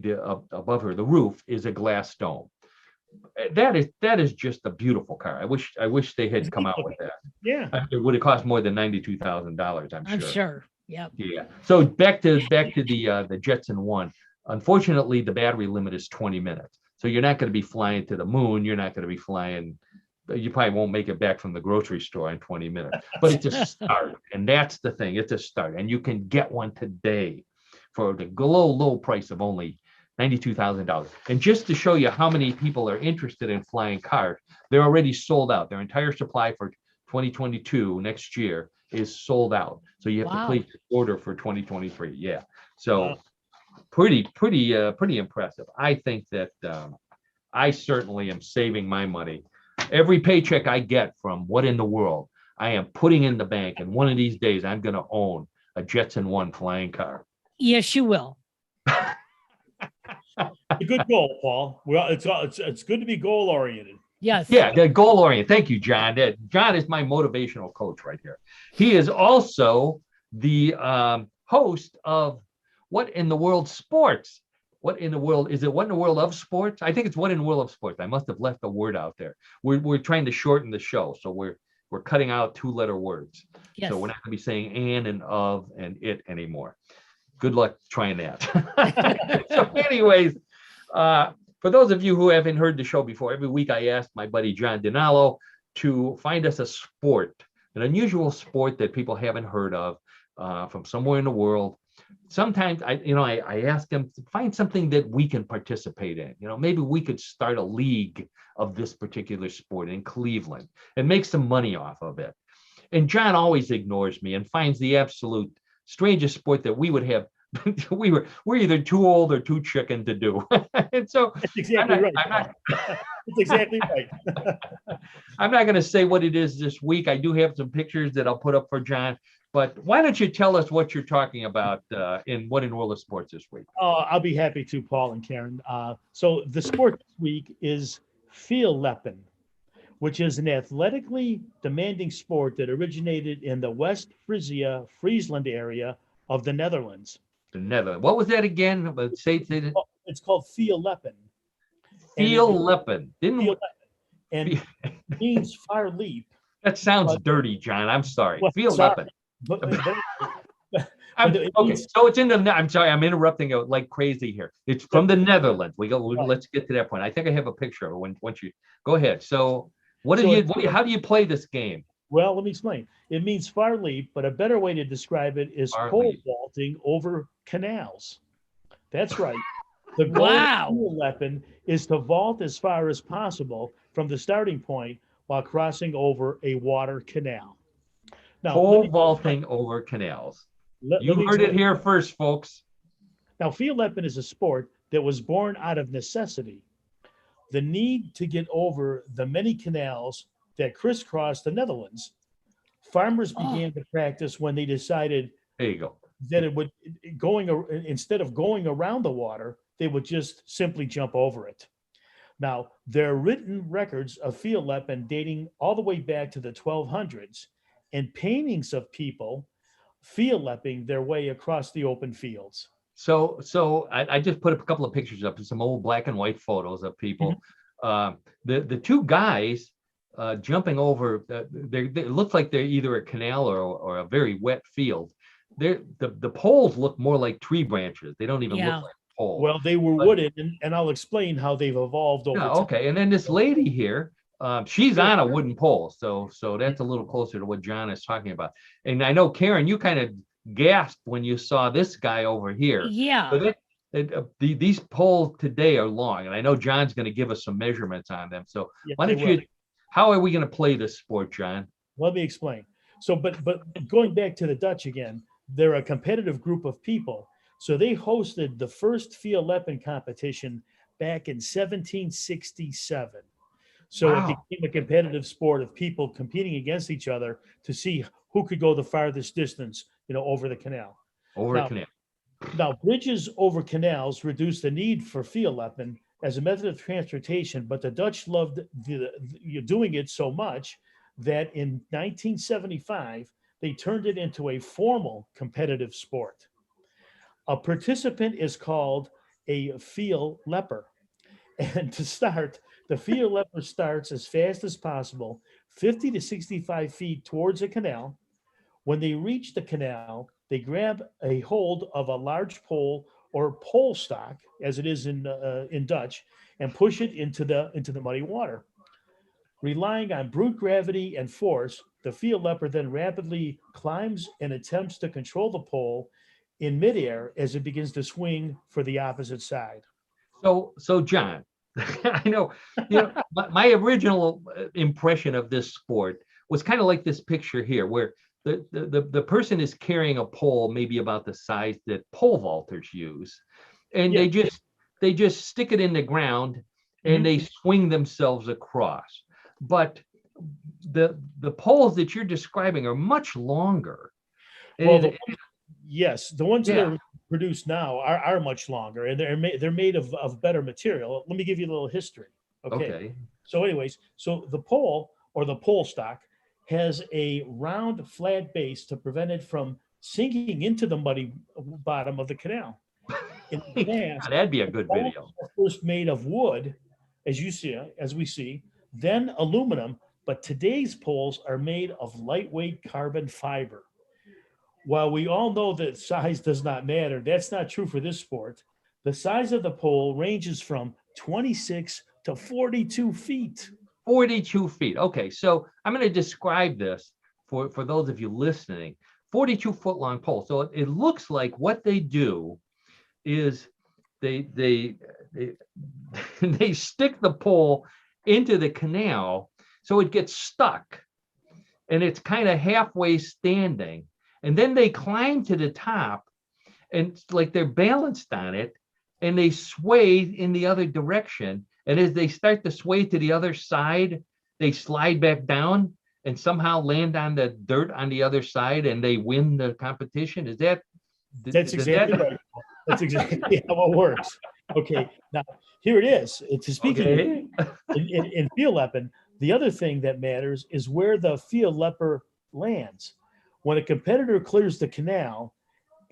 above her, the roof, is a glass dome. That is just a beautiful car. I wish they had come out with that. Yeah. It would have cost more than $92,000, I'm sure. I'm sure. Yep. Yeah. So back to the Jetson 1. Unfortunately, the battery limit is 20 minutes. So you're not going to be flying to the moon. You're not going to be flying. You probably won't make it back from the grocery store in 20 minutes. But it's a start. And that's the thing. It's a start. And you can get one today for the low price of only $92,000. And just to show you how many people are interested in flying cars, they're already sold out. Their entire supply for 2022 next year is sold out. So you have to place your order for 2023. Yeah. So pretty impressive. I think that I certainly am saving my money. Every paycheck I get from What in the World, I am putting in the bank. And one of these days, I'm going to own a Jetson One flying car. Yes, you will. A good goal, Paul. Well, it's good to be goal oriented. Yes. Yeah, the goal oriented. Thank you, John. John is my motivational coach right here. He is also the host of What in the World Sports. What in the world is it? What in the world of sports? I think it's What in the World of Sports. I must have left a word out there. We're trying to shorten the show, so we're cutting out 2-letter words. Yes. So we're not going to be saying and of and it anymore. Good luck trying that. So anyways, for those of you who haven't heard the show before, every week I ask my buddy John DiNallo to find us a sport, an unusual sport that people haven't heard of from somewhere in the world. Sometimes I ask him to find something that we can participate in. Maybe we could start a league of this particular sport in Cleveland and make some money off of it. And John always ignores me and finds the absolute strangest sport that we would have. We're either too old or too chicken to do. And so That's exactly right. That's exactly right. I'm not going to say what it is this week. I do have some pictures that I'll put up for John. But why don't you tell us what you're talking about in What in the World of Sports this week? I'll be happy to, Paul and Karen. So the sport this week is Vielleppen, which is an athletically demanding sport that originated in the West Frisia, Friesland area of the Netherlands. The Netherlands. What was that again? Say it. It's called Vielleppen. Vielleppen. And means fire leap. That sounds dirty, John. I'm sorry. Well, Vielleppen. Okay, so it's in the. I'm sorry, I'm interrupting you like crazy here. It's from the Netherlands. Let's get to that point. I think I have a picture of it. Once you go ahead. So how do you play this game? Well, let me explain. It means fire leap, but a better way to describe it is pole vaulting over canals. That's right. The goal of Vielleppen is to vault as far as possible from the starting point while crossing over a water canal. Now, pole vaulting over canals. You heard it here first, folks. Now, Vielleppen is a sport that was born out of necessity. The need to get over the many canals that crisscross the Netherlands. Farmers began to practice when they decided there you go. That it would instead of going around the water, they would just simply jump over it. Now, there are written records of Vielleppen dating all the way back to the 1200s and paintings of people Viellepping their way across the open fields. So I just put a couple of pictures up, some old black and white photos of people. Mm-hmm. The two guys jumping over, it looks like they're either a canal or a very wet field. The poles look more like tree branches. They don't even look like poles. Well, they were wooded, and I'll explain how they've evolved over time. Okay, and then this lady here, she's on a wooden pole, so that's a little closer to what John is talking about. And I know, Karen, you kind of gasped when you saw this guy over here. Yeah. So these poles today are long, and I know John's going to give us some measurements on them. So how are we going to play this sport, John? Let me explain. So, but going back to the Dutch again, they're a competitive group of people. So they hosted the first Vielleppen competition back in 1767. So it became a competitive sport of people competing against each other to see who could go the farthest distance, over the canal. Now, bridges over canals reduced the need for Vielleppen as a method of transportation, but the Dutch loved doing it so much that in 1975, they turned it into a formal competitive sport. A participant is called a Viellepper. And to start, the Viellepper starts as fast as possible, 50 to 65 feet towards a canal. When they reach the canal, they grab a hold of a large pole or pole stock, as it is in Dutch, and push it into the muddy water. Relying on brute gravity and force, the Viellepper then rapidly climbs and attempts to control the pole in midair as it begins to swing for the opposite side. So John, I know, my original impression of this sport was kind of like this picture here, where the person is carrying a pole maybe about the size that pole vaulters use, and Yeah. they just stick it in the ground and Mhm. they swing themselves across. But the poles that you're describing are much longer. Well, And yes, the ones that Yeah. are produced now are much longer, and they're made of better material. Let me give you a little history. okay. So, anyways, so the pole or the pole stock has a round, flat base to prevent it from sinking into the muddy bottom of the canal. In the past, That'd be a good poles video. were first made of wood, as we see, then aluminum. But today's poles are made of lightweight carbon fiber. While we all know that size does not matter, that's not true for this sport. The size of the pole ranges from 26 to 42 feet. 42 feet. Okay, so I'm going to describe this for those of you listening. 42-foot long pole. So it looks like what they do is they they stick the pole into the canal so it gets stuck and it's kind of halfway standing, and then they climb to the top and like they're balanced on it and they sway in the other direction, and as they start to sway to the other side they slide back down and somehow land on the dirt on the other side and they win the competition. Is that That's exactly right. That's exactly how it works. Okay, now here it is. It's speaking Okay. in field leaping. The other thing that matters is where the field leaper lands. When a competitor clears the canal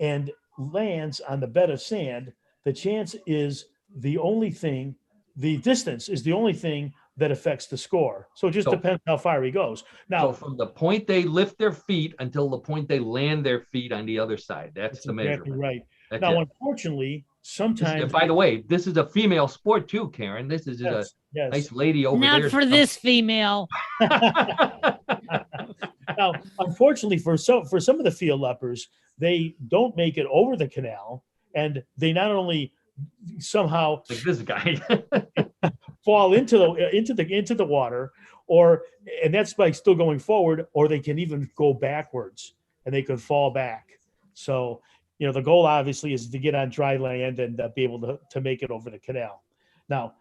and lands on the bed of sand, the chance is the only thing, the distance is the only thing that affects the score. So it just So- depends how far he goes. So Now, from the point they lift their feet until the point they land their feet on the other side, that's the exactly measurement. right. That's Now, it. unfortunately, This is- sometimes by the way, this is a female sport too, Karen. This is a yes. nice lady over Not there. for this female. Now, unfortunately, for some of the field leapers, they don't make it over the canal, and they not only somehow Like this guy. fall into the water, and that's by still going forward, or they can even go backwards and they could fall back. So, the goal obviously is to get on dry land and be able to make it over the canal. Now,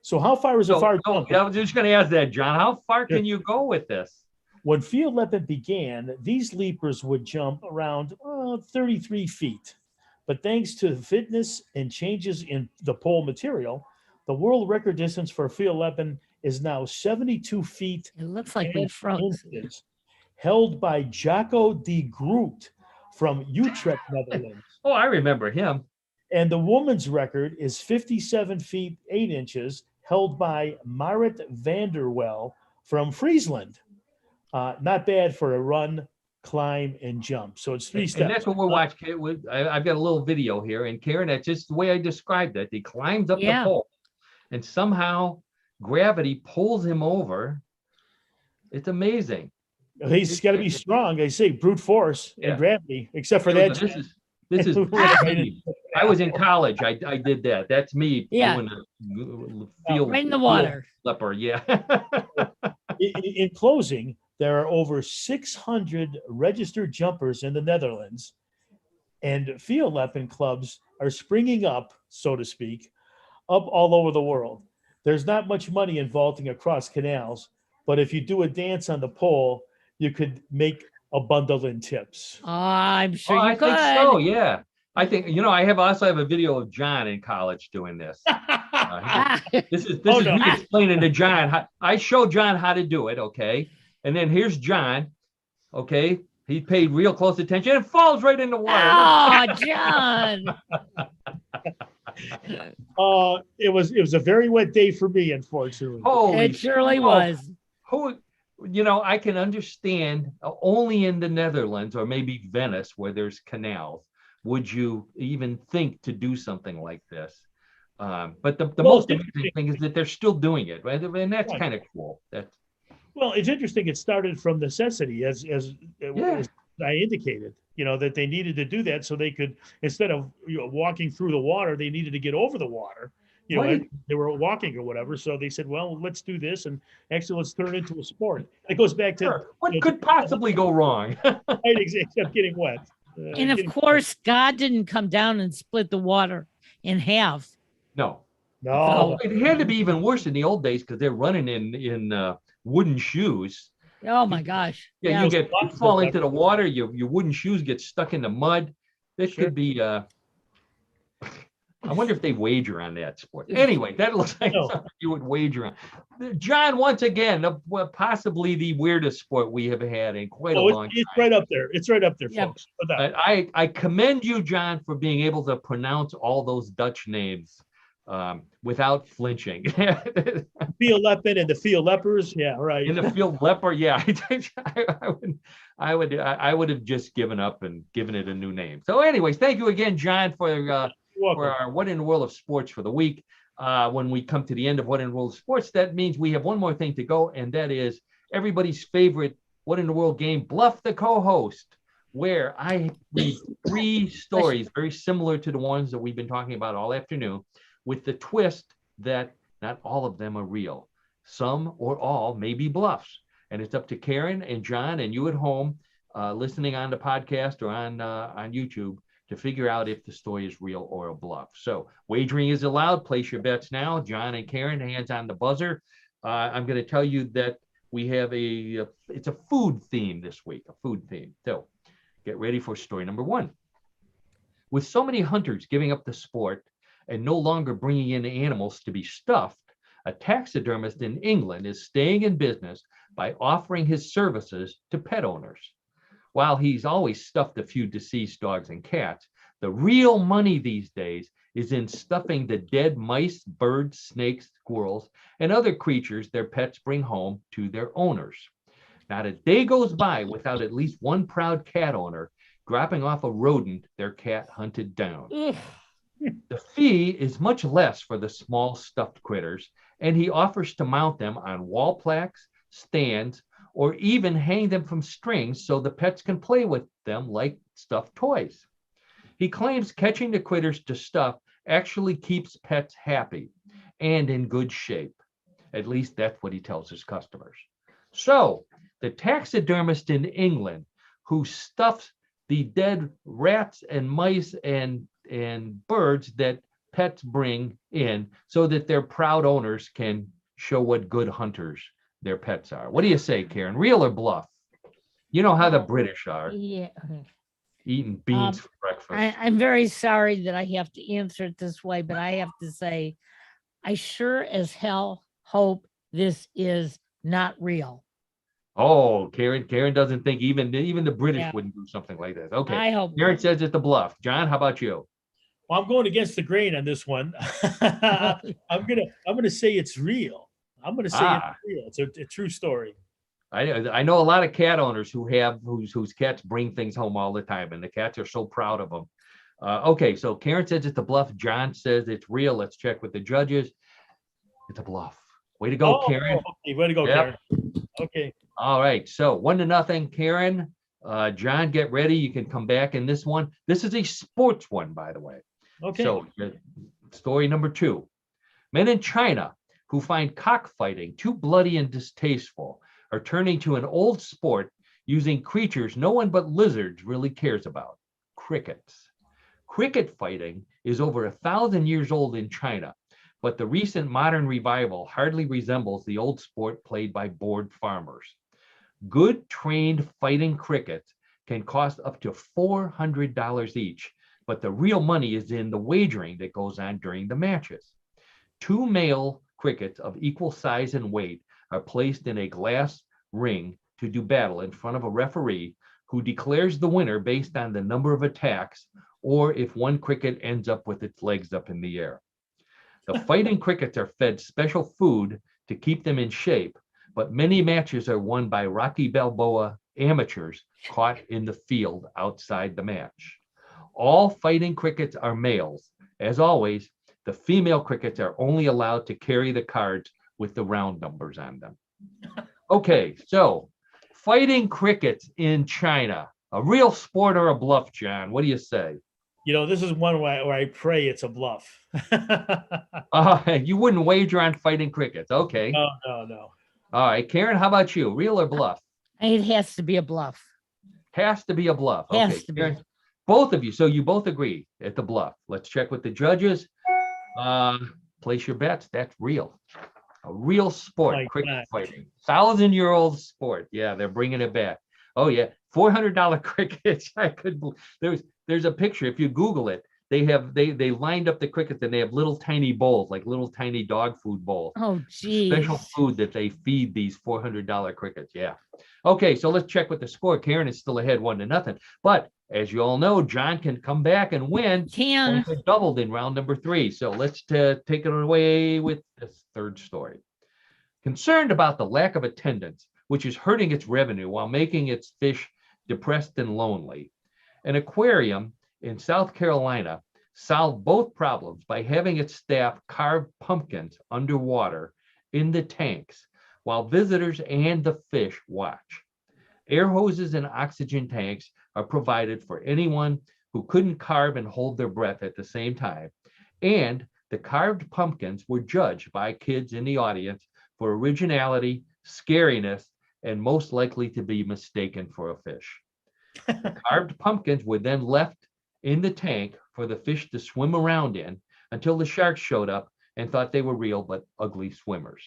so how far is a far jump? I was just going to ask that, John. How far can you go with this? When field leaping began, these leapers would jump around 33 feet. But thanks to fitness and changes in the pole material, the world record distance for field leaping is now 72 feet It looks like we and froze. inches, held by Jacco de Groot from Utrecht, Netherlands. Oh, I remember him. And the woman's record is 57 feet 8 inches, held by Marit van der Wel from Friesland. Not bad for a run, climb, and jump. So it's 3 steps. And that's what we're watching. I've got a little video here, and Karen, that's just the way I described it. He climbs up the pole, and somehow gravity pulls him over. It's amazing. He's got to be strong. They say brute force and gravity, except for that. This is I was in college. I did that. That's me doing the field right in the water. Leper. Yeah. In closing, there are over 600 registered jumpers in the Netherlands, and field leaping clubs are springing up, so to speak, up all over the world. There's not much money in vaulting across canals, but if you do a dance on the pole, you could make a bundle in tips. I'm sure I you could. think so. Yeah. I think I also have a video of John in college doing this. This is me explaining to John. I show John how to do it. Okay. And then here's John. Okay. He paid real close attention and falls right in the water. Oh, John. It was a very wet day for me, unfortunately. It surely was. I can understand only in the Netherlands or maybe Venice where there's canals would you even think to do something like this. But the most interesting thing is that they're still doing it, right? And that's kind of cool. Well, it's interesting. It started from necessity, as I indicated, that they needed to do that so they could, instead of walking through the water, they needed to get over the water. Right. They were walking or whatever. So they said, well, let's do this, and actually let's turn it into a sport. It goes back to Sure. What could possibly go wrong? except getting wet. And of course, God didn't come down and split the water in half. No. No, It had to be even worse in the old days because they're running in wooden shoes. Oh my gosh. Yeah, you fall into the water, your wooden shoes get stuck in the mud. This Sure. could be I wonder if they wager on that sport. Anyway, that looks like something you would wager on. John, once again, possibly the weirdest sport we have had in quite a long time. It's right up there. It's right up there, Yeah. folks. I commend you, John, for being able to pronounce all those Dutch names without flinching. Field Leppen and the Field Lepers. Yeah, right. In the field leper, yeah. I would have just given up and given it a new name. So anyways, thank you again, John, for our What in the World of Sports for the week. When we come to the end of What in the World of Sports, that means we have one more thing to go, and that is everybody's favorite What in the World game, Bluff the Co-Host, where I read 3 stories very similar to the ones that we've been talking about all afternoon, with the twist that not all of them are real. Some or all may be bluffs. And it's up to Karen and John and you at home listening on the podcast or on YouTube to figure out if the story is real or a bluff. So wagering is allowed. Place your bets now. John and Karen, hands on the buzzer. I'm going to tell you that we have it's a food theme this week, a food theme. So get ready for story number 1. With so many hunters giving up the sport and no longer bringing in animals to be stuffed, a taxidermist in England is staying in business by offering his services to pet owners. While he's always stuffed a few deceased dogs and cats, the real money these days is in stuffing the dead mice, birds, snakes, squirrels, and other creatures their pets bring home to their owners. Not a day goes by without at least one proud cat owner dropping off a rodent their cat hunted down. The fee is much less for the small stuffed critters, and he offers to mount them on wall plaques, stands, or even hang them from strings so the pets can play with them like stuffed toys. He claims catching the critters to stuff actually keeps pets happy and in good shape. At least that's what he tells his customers. So the taxidermist in England who stuffs the dead rats and mice and birds that pets bring in so that their proud owners can show what good hunters their pets are. What do you say, Karen? Real or bluff? You know how the British are. Yeah. Eating beans for breakfast. I'm very sorry that I have to answer it this way, but I have to say, I sure as hell hope this is not real. Oh, Karen doesn't think even the British wouldn't do something like that. Okay. I hope. Karen says it's a bluff. John, how about you? Well, I'm going against the grain on this one. I'm gonna say it's real. I'm gonna say it's real. It's a true story. I know a lot of cat owners whose cats bring things home all the time, and the cats are so proud of them. Okay, so Karen says it's a bluff. John says it's real. Let's check with the judges. It's a bluff. Way to go, Karen. Okay, way to go, Karen. Okay. All right, so 1-0, Karen. John, get ready. You can come back in this one. This is a sports one, by the way. Okay. So story number 2. Men in China who find cockfighting too bloody and distasteful are turning to an old sport using creatures no one but lizards really cares about, crickets. Cricket fighting is over 1,000 years old in China, but the recent modern revival hardly resembles the old sport played by bored farmers. Good trained fighting crickets can cost up to $400 each, but the real money is in the wagering that goes on during the matches. 2 male crickets of equal size and weight are placed in a glass ring to do battle in front of a referee who declares the winner based on the number of attacks or if one cricket ends up with its legs up in the air. The fighting crickets are fed special food to keep them in shape, but many matches are won by Rocky Balboa amateurs caught in the field outside the match. All fighting crickets are males. As always, the female crickets are only allowed to carry the cards with the round numbers on them. Okay, so fighting crickets in China. A real sport or a bluff, John? What do you say? This is one where I pray it's a bluff. You wouldn't wager on fighting crickets. Okay. No, no, no. All right. Karen, how about you? Real or bluff? It has to be a bluff. Has to be a bluff. Okay. Has to be. Karen, both of you. So you both agree at the bluff. Let's check with the judges. Place your bets. That's real. A real sport, My cricket God. fighting. 1,000-year-old sport. Yeah, they're bringing it back. Oh yeah, $400 crickets. There's a picture. If you Google it, they lined up the crickets and they have little tiny bowls, like little tiny dog food bowls. Oh, geez. Special food that they feed these $400 crickets. Yeah. Okay, so let's check with the score. Karen is still ahead 1-0. But as you all know, John can come back and win. Can. Points are doubled in round number 3. So let's take it away with this third story. Concerned about the lack of attendance, which is hurting its revenue while making its fish depressed and lonely, an aquarium in South Carolina solved both problems by having its staff carve pumpkins underwater in the tanks while visitors and the fish watch. Air hoses and oxygen tanks are provided for anyone who couldn't carve and hold their breath at the same time. And the carved pumpkins were judged by kids in the audience for originality, scariness, and most likely to be mistaken for a fish. The carved pumpkins were then left in the tank for the fish to swim around in until the sharks showed up and thought they were real but ugly swimmers.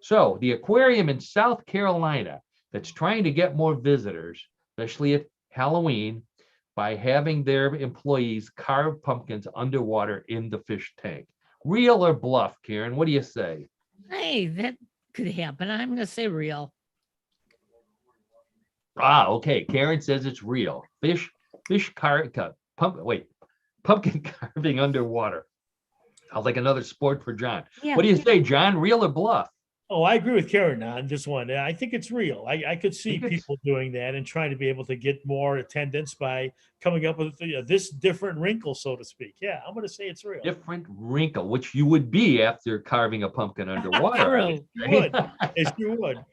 So the aquarium in South Carolina that's trying to get more visitors, especially at Halloween, by having their employees carve pumpkins underwater in the fish tank. Real or bluff, Karen? What do you say? Hey, that could happen. I'm going to say real. Okay. Karen says it's real. Pumpkin carving underwater. Sounds like another sport for John. Yeah. What do you say, John? Real or bluff? Oh, I agree with Karen on this one. I think it's real. I could see people doing that and trying to be able to get more attendance by coming up with this different wrinkle, so to speak. Yeah, I'm going to say it's real. Different wrinkle, which you would be after carving a pumpkin underwater. True. You would. Yes, you would.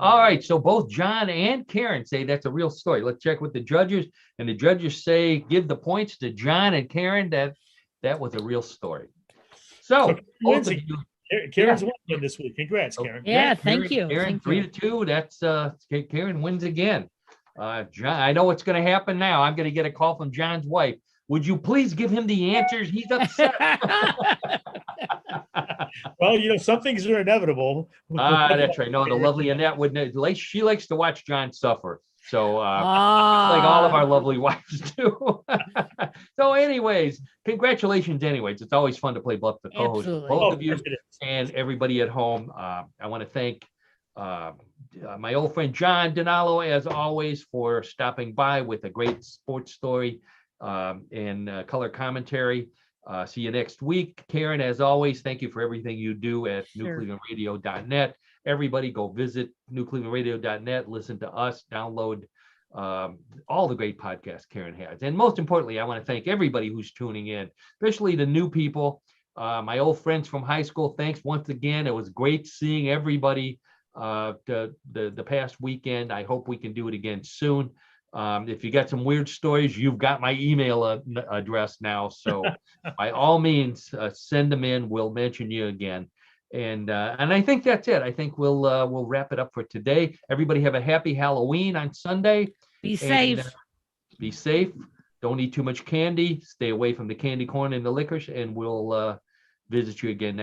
All right, so both John and Karen say that's a real story. Let's check with the judges, and the judges say give the points to John and Karen that was a real story. So both of you, Karen's winning this week. Congrats, Karen. Yeah, thank you. Karen, Thank 3-2. That's Karen wins again. John, I know what's going to happen now. I'm going to get a call from John's wife. Would you please give him the answers? He's upset. Well, some things are inevitable. That's right. No, the lovely Annette wouldn't. She likes to watch John suffer. So like all of our lovely wives do. So anyways, congratulations anyways. It's always fun to play Bluff the Co-Host. Absolutely. Both of you and everybody at home. I want to thank my old friend John DiNallo, as always, for stopping by with a great sports story and color commentary. See you next week. Karen, as always, thank you for everything you do at newclevelandradio.net. Everybody go visit newclevelandradio.net, listen to us, download all the great podcasts Karen has. And most importantly, I want to thank everybody who's tuning in, especially the new people, my old friends from high school. Thanks once again. It was great seeing everybody the past weekend. I hope we can do it again soon. If you got some weird stories, you've got my email address now. So by all means, send them in. We'll mention you again. And I think that's it. I think we'll wrap it up for today. Everybody have a happy Halloween on Sunday. Be safe. Be safe. Don't eat too much candy. Stay away from the candy corn and the licorice. And we'll visit you again next